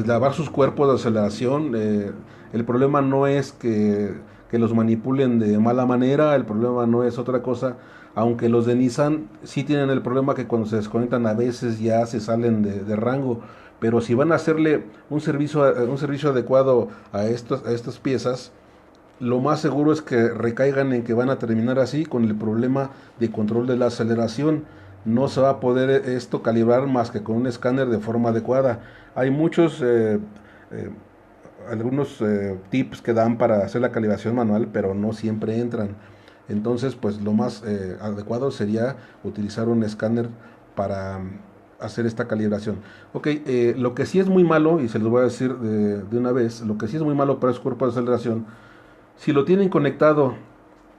lavar sus cuerpos de aceleración. El problema no es que los manipulen de mala manera, el problema no es otra cosa. Aunque los de Nissan sí tienen el problema que cuando se desconectan a veces ya se salen de rango. Pero si van a hacerle un servicio adecuado a estas piezas, lo más seguro es que recaigan en que van a terminar así con el problema de control de la aceleración. No se va a poder esto calibrar más que con un escáner de forma adecuada. Hay eh, algunos tips que dan para hacer la calibración manual, pero no siempre entran. Entonces, pues lo más adecuado sería utilizar un escáner para hacer esta calibración. Ok, lo que sí es muy malo, y se los voy a decir de una vez, lo que sí es muy malo para esos cuerpos de aceleración, si lo tienen conectado,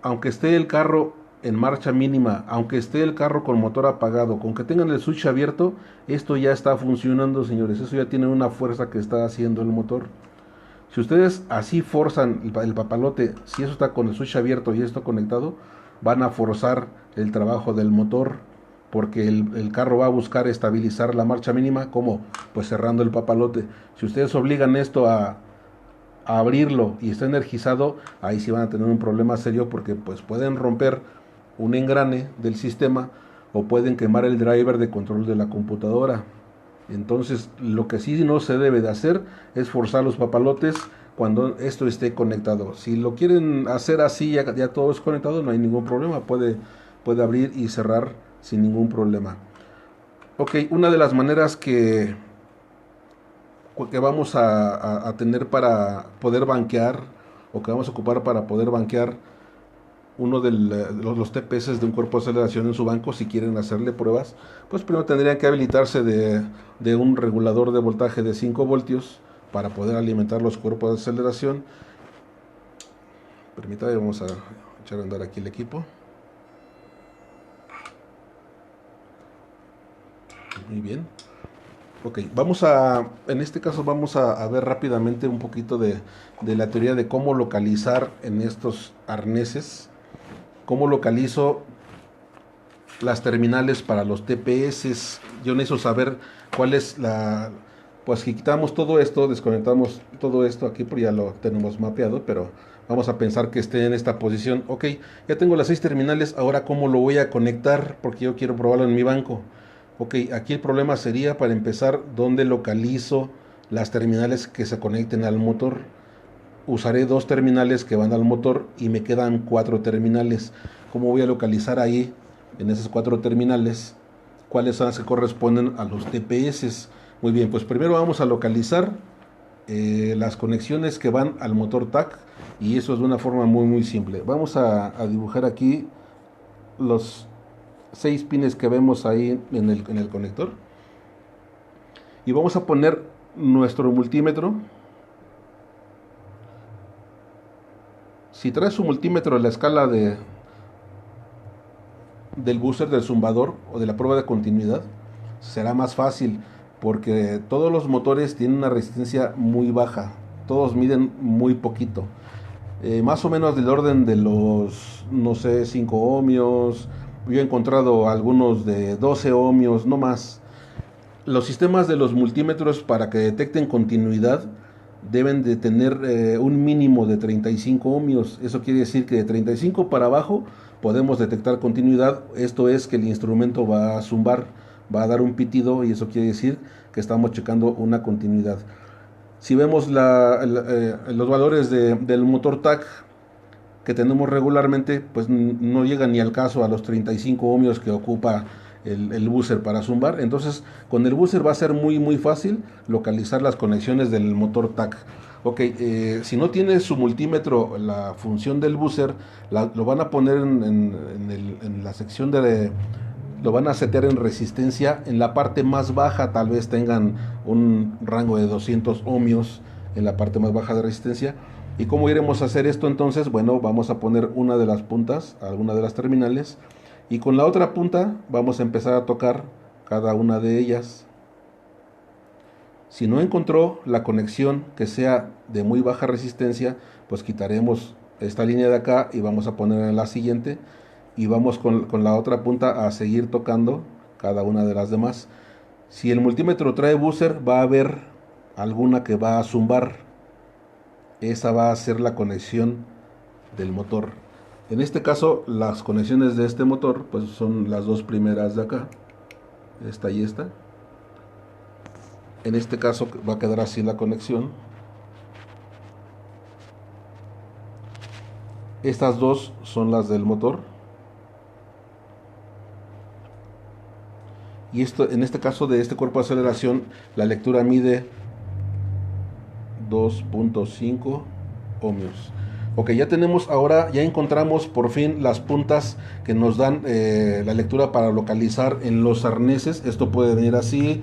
aunque esté el carro en marcha mínima, aunque esté el carro con motor apagado, con que tengan el switch abierto, esto ya está funcionando, señores. Eso ya tiene una fuerza que está haciendo el motor. Si ustedes así forzan el papalote, si eso está con el switch abierto y esto conectado, van a forzar el trabajo del motor, porque el carro va a buscar estabilizar la marcha mínima. ¿Cómo? Pues cerrando el papalote. Si ustedes obligan esto a abrirlo y está energizado, ahí sí van a tener un problema serio, porque pues pueden romper un engrane del sistema o pueden quemar el driver de control de la computadora. Entonces, lo que sí no se debe de hacer es forzar los papalotes cuando esto esté conectado. Si lo quieren hacer así, ya todo es conectado, no hay ningún problema, puede abrir y cerrar sin ningún problema. Ok, una de las maneras que vamos a tener para poder banquear, o que vamos a ocupar para poder banquear uno de los TPS de un cuerpo de aceleración en su banco, si quieren hacerle pruebas, pues primero tendrían que habilitarse de un regulador de voltaje de 5 voltios para poder alimentar los cuerpos de aceleración. Permítame, vamos a echar a andar aquí el equipo. Muy bien. Ok, en este caso vamos a ver rápidamente un poquito de la teoría de cómo localizar en estos arneses, cómo localizo las terminales para los TPS. Yo necesito saber cuál es pues si quitamos todo esto, desconectamos todo esto aquí, porque ya lo tenemos mapeado, pero vamos a pensar que esté en esta posición. Ok, ya tengo las 6 terminales, ahora cómo lo voy a conectar, porque yo quiero probarlo en mi banco. Ok, aquí el problema sería, para empezar, dónde localizo las terminales que se conecten al motor. Usaré 2 terminales que van al motor y me quedan 4 terminales. ¿Cómo voy a localizar ahí, en esas 4 terminales, cuáles son las que corresponden a los TPS? Muy bien, pues primero vamos a localizar las conexiones que van al motor TAC, y eso es de una forma muy simple. Vamos a dibujar aquí los 6 pines que vemos ahí en el conector, y vamos a poner nuestro multímetro. Si traes su multímetro en la escala del booster, del zumbador o de la prueba de continuidad, será más fácil, porque todos los motores tienen una resistencia muy baja, todos miden muy poquito, más o menos del orden de los, no sé, 5 ohmios. Yo he encontrado algunos de 12 ohmios, no más. Los sistemas de los multímetros, para que detecten continuidad, deben de tener un mínimo de 35 ohmios. Eso quiere decir que de 35 para abajo podemos detectar continuidad. Esto es que el instrumento va a zumbar, va a dar un pitido, y eso quiere decir que estamos checando una continuidad. Si vemos los valores del motor TAC que tenemos regularmente, pues no llega ni al caso a los 35 ohmios que ocupa el buzzer para zumbar. Entonces, con el buzzer va a ser muy fácil localizar las conexiones del motor TAC. Ok, si no tiene su multímetro la función del buzzer, lo van a poner en la sección lo van a setear en resistencia en la parte más baja. Tal vez tengan un rango de 200 ohmios en la parte más baja de resistencia. ¿Y cómo iremos a hacer esto entonces? Bueno, vamos a poner una de las puntas a alguna de las terminales, y con la otra punta vamos a empezar a tocar cada una de ellas. Si no encontró la conexión que sea de muy baja resistencia, pues quitaremos esta línea de acá y vamos a poner en la siguiente y vamos con la otra punta a seguir tocando cada una de las demás. Si el multímetro trae buzzer, va a haber alguna que va a zumbar. Esa va a ser la conexión del motor. En este caso, las conexiones de este motor pues son las dos primeras de acá, esta y esta. En este caso va a quedar así la conexión. Estas dos son las del motor. Y esto, en este caso de este cuerpo de aceleración, la lectura mide 2.5 ohmios. Ok, ya tenemos ahora, ya encontramos por fin las puntas que nos dan la lectura para localizar en los arneses. Esto puede venir así.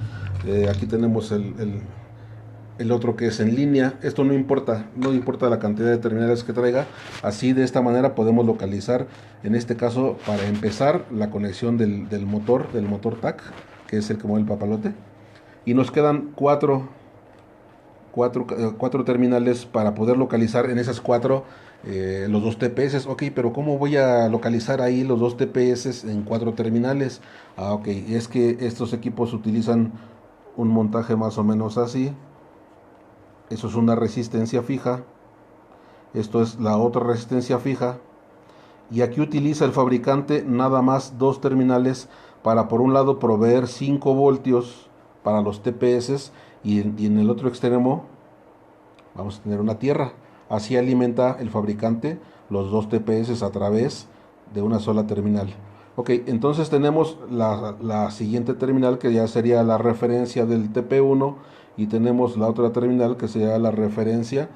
Aquí tenemos el otro que es en línea. Esto no importa, no importa la cantidad de terminales que traiga. Así de esta manera podemos localizar, en este caso para empezar, la conexión del motor TAC, que es el que mueve el papalote. Y nos quedan cuatro terminales para poder localizar en esas cuatro los dos TPS. Ok, pero ¿cómo voy a localizar ahí los dos TPS en 4 terminales? Ok, es que estos equipos utilizan un montaje más o menos así. Eso es una resistencia fija. Esto es la otra resistencia fija. Y aquí utiliza el fabricante nada más 2 terminales para, por un lado, proveer 5 voltios para los TPS y en el otro extremo vamos a tener una tierra. Así alimenta el fabricante los 2 TPS a través de una sola terminal. Ok, entonces tenemos la siguiente terminal, que ya sería la referencia del TP1, y tenemos la otra terminal que sería la referencia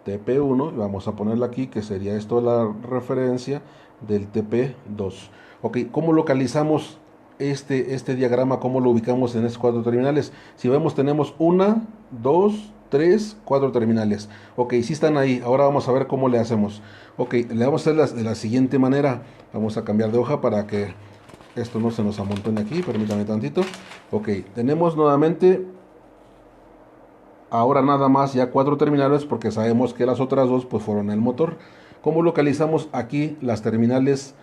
TP1, y vamos a ponerla aquí, que sería esto la referencia del TP2. Ok, ¿cómo localizamos este diagrama? ¿Cómo lo ubicamos en estos 4 terminales? Si vemos, tenemos 1, 2, 3, 4 terminales. Ok, sí están ahí. Ahora vamos a ver cómo le hacemos. Ok, le vamos a hacer de la siguiente manera. Vamos a cambiar de hoja para que esto no se nos amontone aquí. Permítame tantito. Ok, tenemos nuevamente ahora nada más ya 4 terminales, porque sabemos que las otras 2 pues fueron el motor. ¿Cómo localizamos aquí las terminales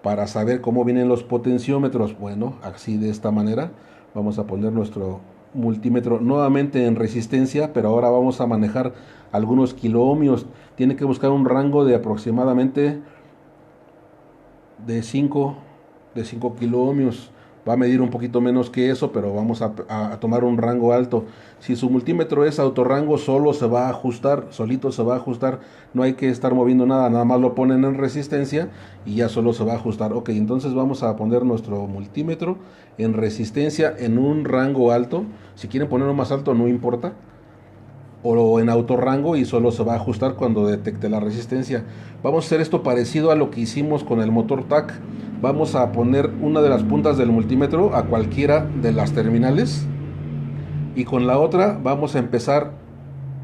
para saber cómo vienen los potenciómetros? Bueno, así de esta manera. Vamos a poner nuestro multímetro nuevamente en resistencia, pero ahora vamos a manejar algunos kiloohmios. Tiene que buscar un rango de aproximadamente de 5 kiloohmios. Va a medir un poquito menos que eso, pero vamos a tomar un rango alto. Si su multímetro es autorrango, solo se va a ajustar, solito se va a ajustar. No hay que estar moviendo nada, nada más lo ponen en resistencia y ya solo se va a ajustar. Ok, entonces vamos a poner nuestro multímetro en resistencia en un rango alto. Si quieren ponerlo más alto, no importa. O en autorrango, y solo se va a ajustar cuando detecte la resistencia. Vamos a hacer esto parecido a lo que hicimos con el motor TAC. Vamos a poner una de las puntas del multímetro a cualquiera de las terminales, y con la otra vamos a empezar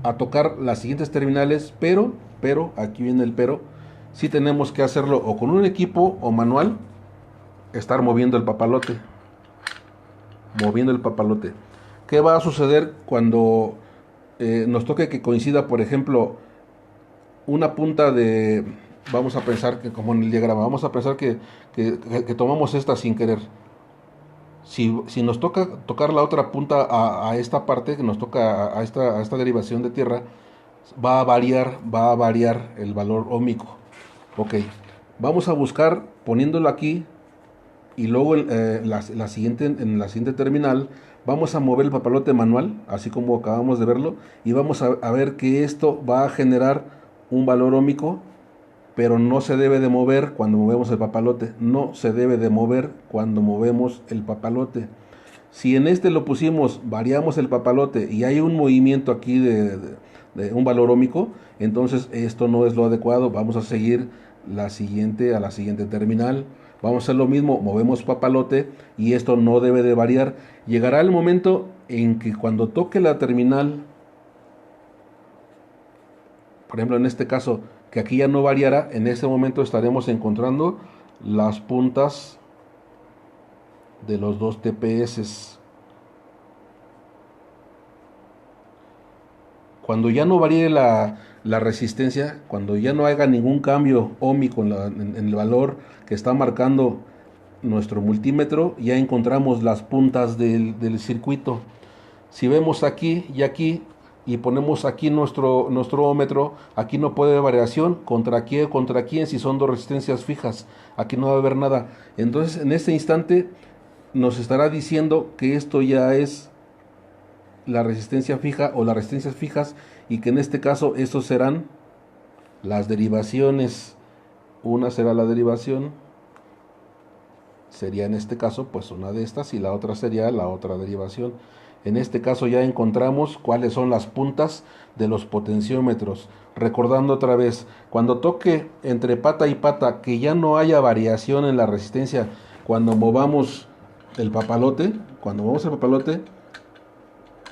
a tocar las siguientes terminales, pero aquí viene el pero, si tenemos que hacerlo o con un equipo o manual, estar moviendo el papalote. ¿Qué va a suceder cuando nos toque que coincida, por ejemplo, una punta de, vamos a pensar que como en el diagrama, vamos a pensar que tomamos esta sin querer? Si nos toca tocar la otra punta a esta parte, que nos toca a esta derivación de tierra, va a variar el valor óhmico. Ok, vamos a buscar poniéndolo aquí, y luego en la siguiente terminal vamos a mover el papalote manual, así como acabamos de verlo, y vamos a ver que esto va a generar un valor óhmico, pero no se debe de mover cuando movemos el papalote. No se debe de mover cuando movemos el papalote. Si en este lo pusimos, variamos el papalote y hay un movimiento aquí de un valor óhmico, entonces esto no es lo adecuado. Vamos a seguir a la siguiente terminal. Vamos a hacer lo mismo, movemos papalote y esto no debe de variar. Llegará el momento en que cuando toque la terminal, por ejemplo en este caso, que aquí ya no variara, en ese momento estaremos encontrando las puntas de los 2 TPS. Cuando ya no varíe la resistencia, cuando ya no haga ningún cambio ohmico en el valor que está marcando nuestro multímetro, ya encontramos las puntas del circuito. Si vemos aquí y aquí y ponemos aquí nuestro ohmmetro, aquí no puede haber variación, contra quién, si son dos resistencias fijas, aquí no va a haber nada. Entonces en este instante nos estará diciendo que esto ya es la resistencia fija o las resistencias fijas, y que en este caso estos serán las derivaciones. Una será la derivación, sería en este caso pues una de estas, y la otra sería la otra derivación. En este caso ya encontramos cuáles son las puntas de los potenciómetros. Recordando otra vez, cuando toque entre pata y pata que ya no haya variación en la resistencia, cuando movamos el papalote,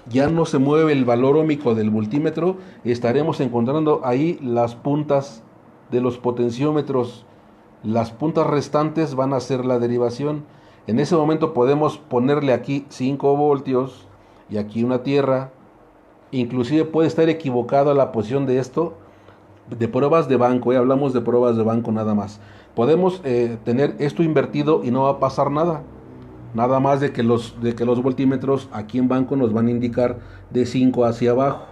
ya no se mueve el valor óhmico del multímetro, estaremos encontrando ahí las puntas de los potenciómetros. Las puntas restantes van a ser la derivación. En ese momento podemos ponerle aquí 5 voltios y aquí una tierra. Inclusive puede estar equivocada la posición de esto, de pruebas de banco, hablamos de pruebas de banco nada más. Podemos tener esto invertido y no va a pasar nada. Nada más de que los voltímetros aquí en banco nos van a indicar de 5 hacia abajo.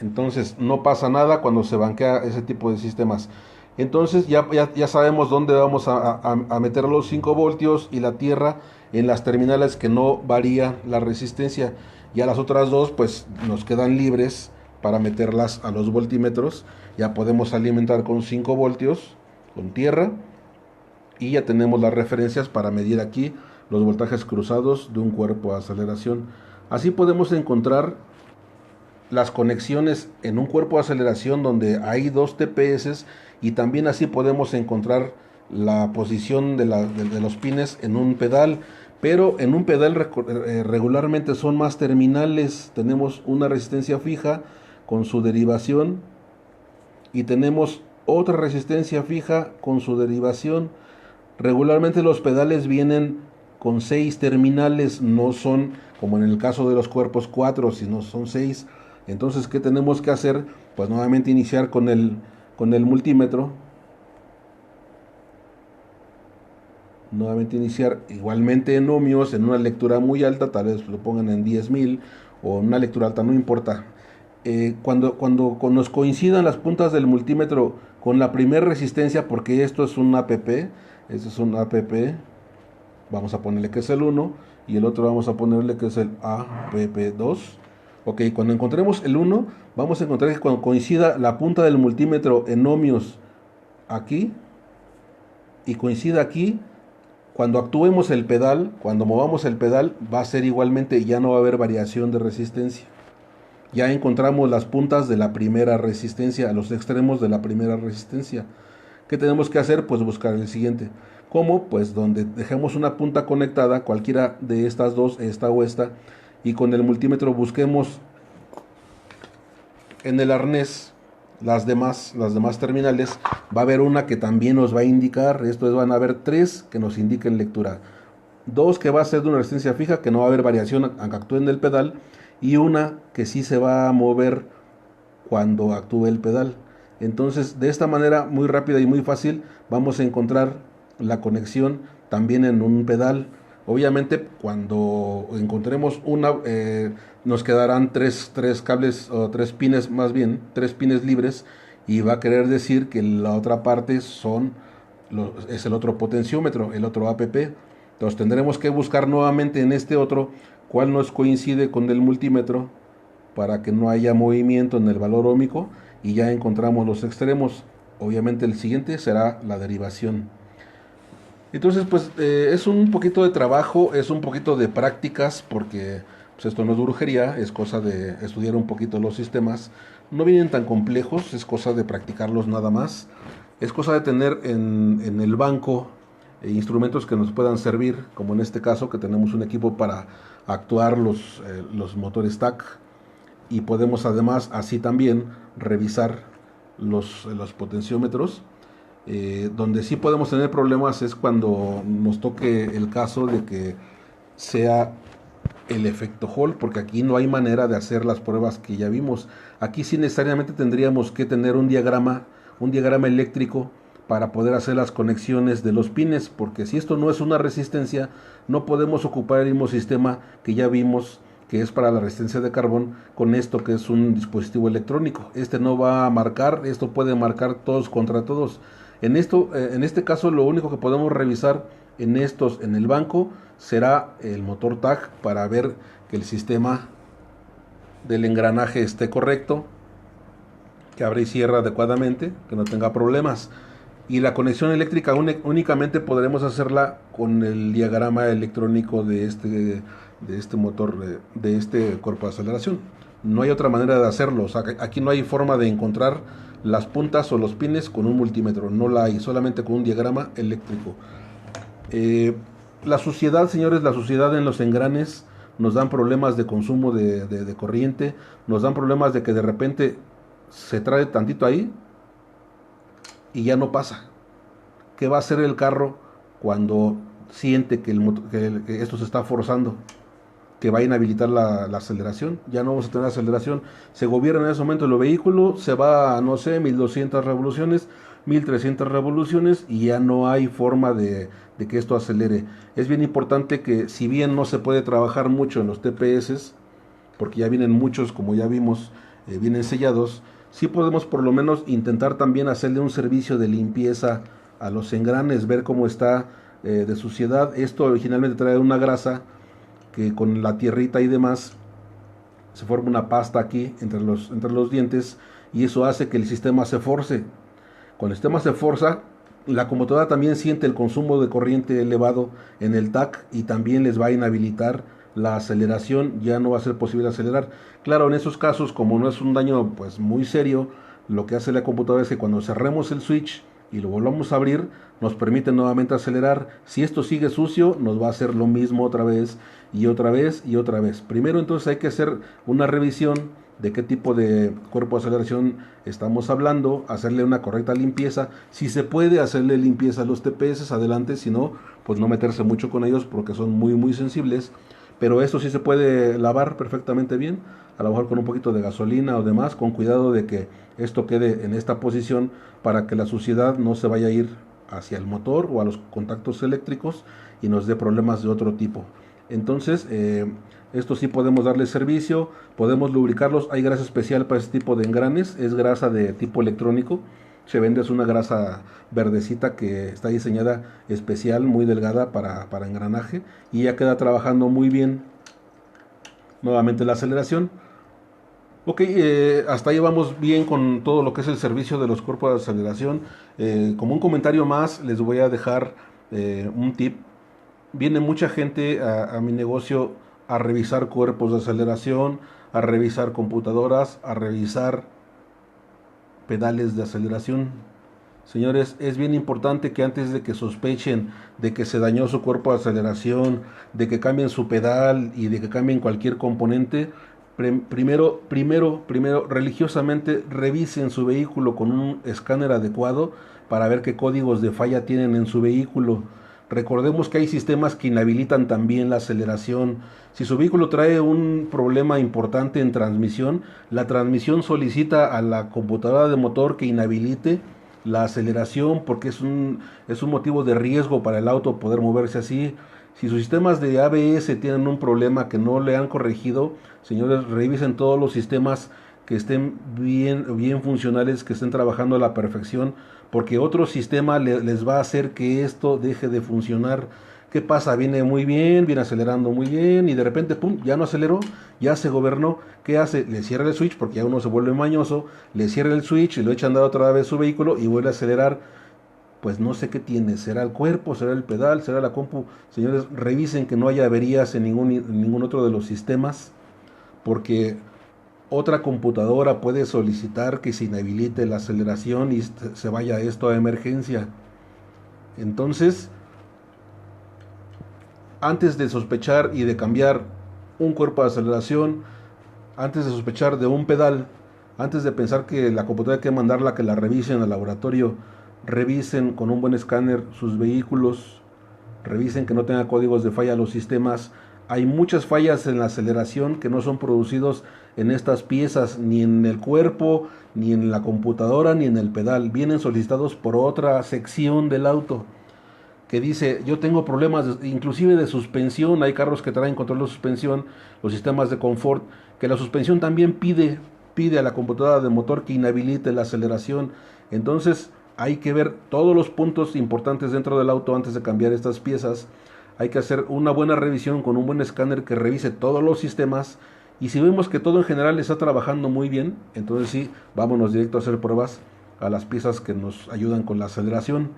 Entonces no pasa nada cuando se banquea ese tipo de sistemas. Entonces ya sabemos dónde vamos a meter los 5 voltios y la tierra, en las terminales que no varía la resistencia. Ya las otras dos pues nos quedan libres para meterlas a los voltímetros. Ya podemos alimentar con 5 voltios con tierra, y ya tenemos las referencias para medir aquí los voltajes cruzados de un cuerpo de aceleración. Así podemos encontrar las conexiones en un cuerpo de aceleración donde hay 2 TPS, y también así podemos encontrar la posición de los pines en un pedal. Pero en un pedal regularmente son más terminales. Tenemos una resistencia fija con su derivación y tenemos otra resistencia fija con su derivación. Regularmente los pedales vienen con 6 terminales, no son como en el caso de los cuerpos 4, sino son 6. Entonces, ¿qué tenemos que hacer? Pues nuevamente iniciar con el multímetro. Nuevamente iniciar igualmente en ohmios, en una lectura muy alta, tal vez lo pongan en 10.000 o en una lectura alta, no importa. Cuando nos coincidan las puntas del multímetro con la primera resistencia, porque esto es un APP, vamos a ponerle que es el 1 y el otro vamos a ponerle que es el APP2. Ok, cuando encontremos el 1, vamos a encontrar que cuando coincida la punta del multímetro en ohmios aquí y coincida aquí, cuando actuemos el pedal, cuando movamos el pedal, va a ser igualmente, ya no va a haber variación de resistencia. Ya encontramos las puntas de la primera resistencia, a los extremos de la primera resistencia. ¿Qué tenemos que hacer? Pues buscar el siguiente. ¿Cómo? Pues donde dejemos una punta conectada, cualquiera de estas dos, esta o esta, y con el multímetro busquemos en el arnés las demás terminales. Va a haber una que también nos va a indicar, esto es, van a haber 3 que nos indiquen lectura. 2 que va a ser de una resistencia fija, que no va a haber variación aunque actúe en el pedal, y una que sí se va a mover cuando actúe el pedal. Entonces, de esta manera muy rápida y muy fácil vamos a encontrar la conexión también en un pedal. Obviamente, cuando encontremos una, nos quedarán tres cables, o 3 pines, más bien 3 pines libres, y va a querer decir que la otra parte es el otro potenciómetro, el otro APP. Entonces tendremos que buscar nuevamente en este otro cuál nos coincide con el multímetro para que no haya movimiento en el valor óhmico, y ya encontramos los extremos. Obviamente el siguiente será la derivación. Entonces pues es un poquito de trabajo, es un poquito de prácticas, porque pues, esto no es brujería, es cosa de estudiar un poquito los sistemas. No vienen tan complejos, es cosa de practicarlos nada más. Es cosa de tener en el banco instrumentos que nos puedan servir, como en este caso que tenemos un equipo para actuar los motores TAC, y podemos además así también revisar los potenciómetros. Donde sí podemos tener problemas es cuando nos toque el caso de que sea el efecto Hall, porque aquí no hay manera de hacer las pruebas que ya vimos. Aquí sí necesariamente tendríamos que tener un diagrama eléctrico para poder hacer las conexiones de los pines, porque si esto no es una resistencia, no podemos ocupar el mismo sistema que ya vimos, que es para la resistencia de carbón, con esto que es un dispositivo electrónico. Este no va a marcar, esto puede marcar todos contra todos. En este caso, lo único que podemos revisar en el banco, será el motor tag, para ver que el sistema del engranaje esté correcto, que abre y cierra adecuadamente, que no tenga problemas. Y la conexión eléctrica únicamente podremos hacerla con el diagrama electrónico de este motor, de este cuerpo de aceleración. No hay otra manera de hacerlo. O sea, aquí no hay forma de encontrar las puntas o los pines con un multímetro. No la hay, solamente con un diagrama eléctrico. La suciedad, señores, la suciedad en los engranes nos dan problemas de consumo de corriente, nos dan problemas de que de repente se trae tantito ahí y ya no pasa. ¿Qué va a hacer el carro cuando siente que esto se está forzando? Que va a inhabilitar la aceleración. Ya no vamos a tener aceleración. Se gobierna en ese momento el vehículo, se va a, no sé, 1200 revoluciones, 1300 revoluciones, y ya no hay forma de que esto acelere. Es bien importante que, si bien no se puede trabajar mucho en los TPS, porque ya vienen muchos, como ya vimos, vienen sellados, sí podemos por lo menos intentar también hacerle un servicio de limpieza a los engranes, ver cómo está de suciedad. Esto originalmente trae una grasa que con la tierrita y demás se forma una pasta aquí entre los dientes, y eso hace que el sistema se force. Cuando el sistema se forza, la computadora también siente el consumo de corriente elevado en el TAC, y también les va a inhabilitar la aceleración. Ya no va a ser posible acelerar. Claro, en esos casos, como no es un daño pues muy serio, lo que hace la computadora es que cuando cerremos el switch y lo volvamos a abrir, nos permite nuevamente acelerar. Si esto sigue sucio, nos va a hacer lo mismo otra vez y otra vez y otra vez. Primero, entonces, hay que hacer una revisión de qué tipo de cuerpo de aceleración estamos hablando, hacerle una correcta limpieza. Si se puede hacerle limpieza a los TPS, adelante. Si no, pues no meterse mucho con ellos, porque son muy sensibles. Pero esto sí se puede lavar perfectamente bien, a lo mejor con un poquito de gasolina o demás, con cuidado de que esto quede en esta posición, para que la suciedad no se vaya a ir hacia el motor o a los contactos eléctricos y nos dé problemas de otro tipo. Entonces, esto sí podemos darle servicio, podemos lubricarlos. Hay grasa especial para este tipo de engranes, es grasa de tipo electrónico. Se vende, es una grasa verdecita que está diseñada especial, muy delgada para engranaje, y ya queda trabajando muy bien. Nuevamente la aceleración. Ok, hasta ahí vamos bien con todo lo que es el servicio de los cuerpos de aceleración. Como un comentario más, les voy a dejar un tip. Viene mucha gente a mi negocio a revisar cuerpos de aceleración, a revisar computadoras, a revisar pedales de aceleración. Señores, es bien importante que antes de que sospechen de que se dañó su cuerpo de aceleración, de que cambien su pedal y de que cambien cualquier componente, primero, religiosamente revisen su vehículo con un escáner adecuado para ver qué códigos de falla tienen en su vehículo. Recordemos que hay sistemas que inhabilitan también la aceleración. Si su vehículo trae un problema importante en transmisión, la transmisión solicita a la computadora de motor que inhabilite la aceleración, porque es un motivo de riesgo para el auto poder moverse así. Si sus sistemas de ABS tienen un problema que no le han corregido, señores, revisen todos los sistemas que estén bien funcionales, que estén trabajando a la perfección, porque otro sistema les va a hacer que esto deje de funcionar. ¿Qué pasa? Viene muy bien, viene acelerando muy bien, y de repente, pum, ya no aceleró, ya se gobernó. ¿Qué hace? Le cierra el switch, porque ya uno se vuelve mañoso, le cierra el switch y lo echa a andar otra vez su vehículo y vuelve a acelerar. Pues no sé qué tiene, será el cuerpo, será el pedal, será la compu. Señores, revisen que no haya averías en ningún otro de los sistemas, porque otra computadora puede solicitar que se inhabilite la aceleración y se vaya esto a emergencia. Entonces, antes de sospechar y de cambiar un cuerpo de aceleración, antes de sospechar de un pedal, antes de pensar que la computadora hay que mandarla a que la revisen al laboratorio, revisen con un buen escáner sus vehículos, revisen que no tenga códigos de falla los sistemas, Hay muchas fallas en la aceleración que no son producidos en estas piezas, ni en el cuerpo, ni en la computadora, ni en el pedal. Vienen solicitados por otra sección del auto que dice, yo tengo problemas inclusive de suspensión. Hay carros que traen control de suspensión, los sistemas de confort, que la suspensión también pide a la computadora de motor que inhabilite la aceleración. Entonces hay que ver todos los puntos importantes dentro del auto antes de cambiar estas piezas. Hay que hacer una buena revisión con un buen escáner que revise todos los sistemas, y si vemos que todo en general está trabajando muy bien, entonces sí, vámonos directo a hacer pruebas a las piezas que nos ayudan con la aceleración,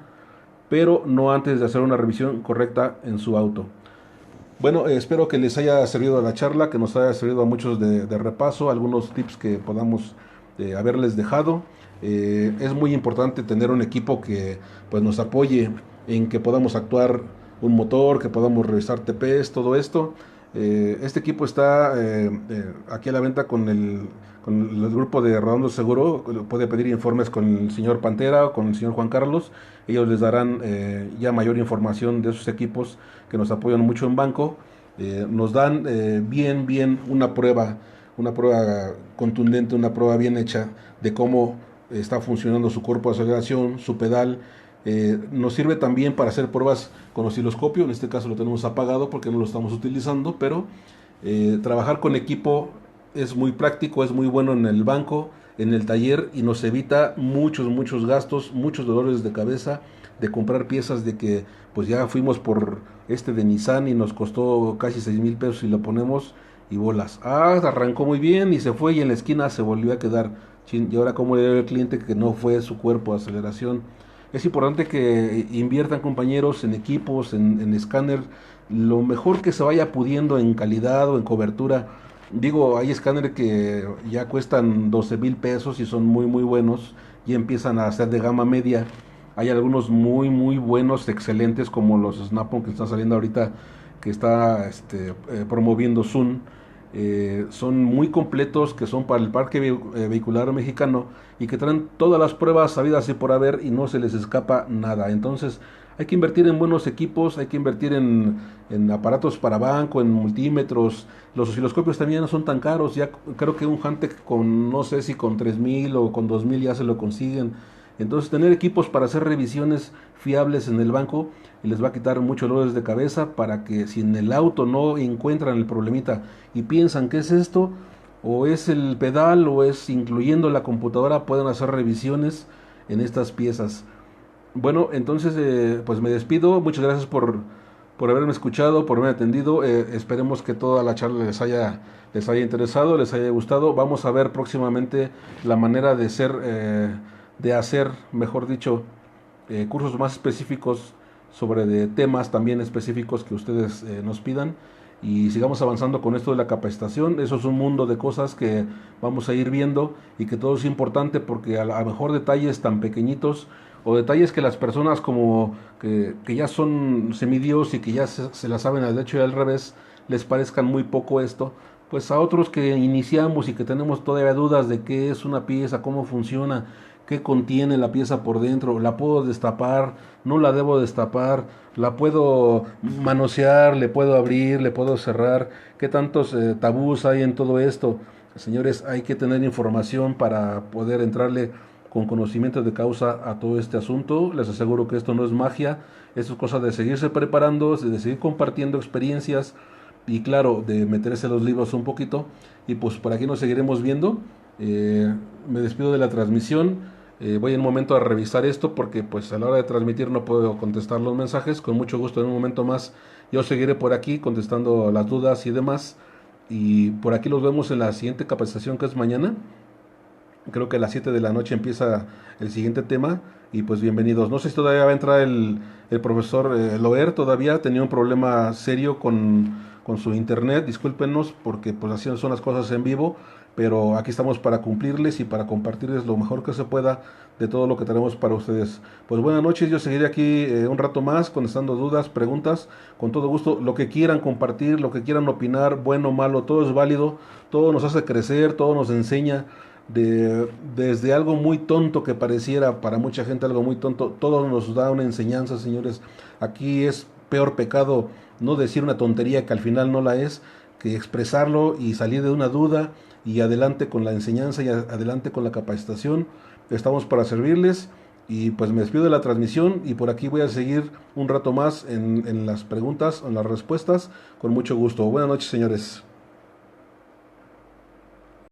pero no antes de hacer una revisión correcta en su auto. Bueno, espero que les haya servido la charla, que nos haya servido a muchos de repaso, algunos tips que podamos haberles dejado. Es muy importante tener un equipo que pues nos apoye en que podamos actuar un motor, que podamos revisar TPs, todo esto. Este equipo está aquí a la venta con el grupo de Rodando Seguro. Puede pedir informes con el señor Pantera o con el señor Juan Carlos. Ellos les darán ya mayor información de esos equipos que nos apoyan mucho en banco. Nos dan bien una prueba contundente, una prueba bien hecha de cómo está funcionando su cuerpo de aceleración, su pedal. Nos sirve también para hacer pruebas con osciloscopio. En este caso lo tenemos apagado porque no lo estamos utilizando, pero trabajar con equipo es muy práctico, es muy bueno en el banco, en el taller, y nos evita muchos gastos, muchos dolores de cabeza de comprar piezas de que pues ya fuimos por este de Nissan y nos costó casi 6,000 pesos y lo ponemos y bolas. Arrancó muy bien y se fue, y en la esquina se volvió a quedar. Y ahora cómo le dio el cliente que no fue su cuerpo de aceleración. Es importante que inviertan, compañeros, en equipos, en escáner, lo mejor que se vaya pudiendo en calidad o en cobertura. Digo, hay escáner que ya cuestan 12,000 pesos y son muy buenos y empiezan a ser de gama media. Hay algunos muy buenos, excelentes, como los Snap-on que están saliendo ahorita, que está promoviendo Zoom. Son muy completos, que son para el parque vehicular mexicano, y que traen todas las pruebas sabidas y por haber, y no se les escapa nada. Entonces hay que invertir en buenos equipos, hay que invertir en aparatos para banco, en multímetros. Los osciloscopios también no son tan caros. Ya creo que un Hantec con, no sé si con 3,000 o con 2,000 ya se lo consiguen. Entonces tener equipos para hacer revisiones fiables en el banco, y les va a quitar muchos dolores de cabeza, para que si en el auto no encuentran el problemita y piensan que es esto, o es el pedal, o es incluyendo la computadora, pueden hacer revisiones en estas piezas. Bueno, entonces pues me despido. Muchas gracias por haberme escuchado, por haberme atendido. Esperemos que toda la charla les haya interesado, les haya gustado. Vamos a ver próximamente la manera de hacer, mejor dicho, cursos más específicos sobre de temas también específicos que ustedes nos pidan, y sigamos avanzando con esto de la capacitación. Eso es un mundo de cosas que vamos a ir viendo, y que todo es importante, porque a lo mejor detalles tan pequeñitos, o detalles que las personas como que ya son semidios y que ya se la saben al derecho y al revés, les parezcan muy poco esto, pues a otros que iniciamos y que tenemos todavía dudas de qué es una pieza, cómo funciona, qué contiene la pieza por dentro, la puedo destapar, no la debo destapar, la puedo manosear, le puedo abrir, le puedo cerrar, qué tantos tabús hay en todo esto. Señores, hay que tener información para poder entrarle con conocimiento de causa a todo este asunto. Les aseguro que esto no es magia, esto es cosa de seguirse preparando, de seguir compartiendo experiencias, y claro, de meterse los libros un poquito. Y pues por aquí nos seguiremos viendo. Me despido de la transmisión. Voy en un momento a revisar esto, porque pues a la hora de transmitir no puedo contestar los mensajes. Con mucho gusto en un momento más yo seguiré por aquí contestando las dudas y demás. Y por aquí los vemos en la siguiente capacitación, que es mañana. Creo que a las 7 de la noche empieza el siguiente tema. Y pues bienvenidos. No sé si todavía va a entrar el profesor Loer. Todavía tenía un problema serio con su internet. Discúlpenos, porque pues así son las cosas en vivo. Pero aquí estamos para cumplirles y para compartirles lo mejor que se pueda de todo lo que tenemos para ustedes. Pues buenas noches. Yo seguiré aquí un rato más contestando dudas, preguntas, con todo gusto. Lo que quieran compartir, lo que quieran opinar, bueno o malo, todo es válido. Todo nos hace crecer, todo nos enseña. Desde algo muy tonto que pareciera para mucha gente algo muy tonto, todo nos da una enseñanza, señores. Aquí es peor pecado no decir una tontería que al final no la es, que expresarlo y salir de una duda y adelante con la enseñanza y adelante con la capacitación. Estamos para servirles y pues me despido de la transmisión y por aquí voy a seguir un rato más en las preguntas, en las respuestas, con mucho gusto. Buenas noches, señores.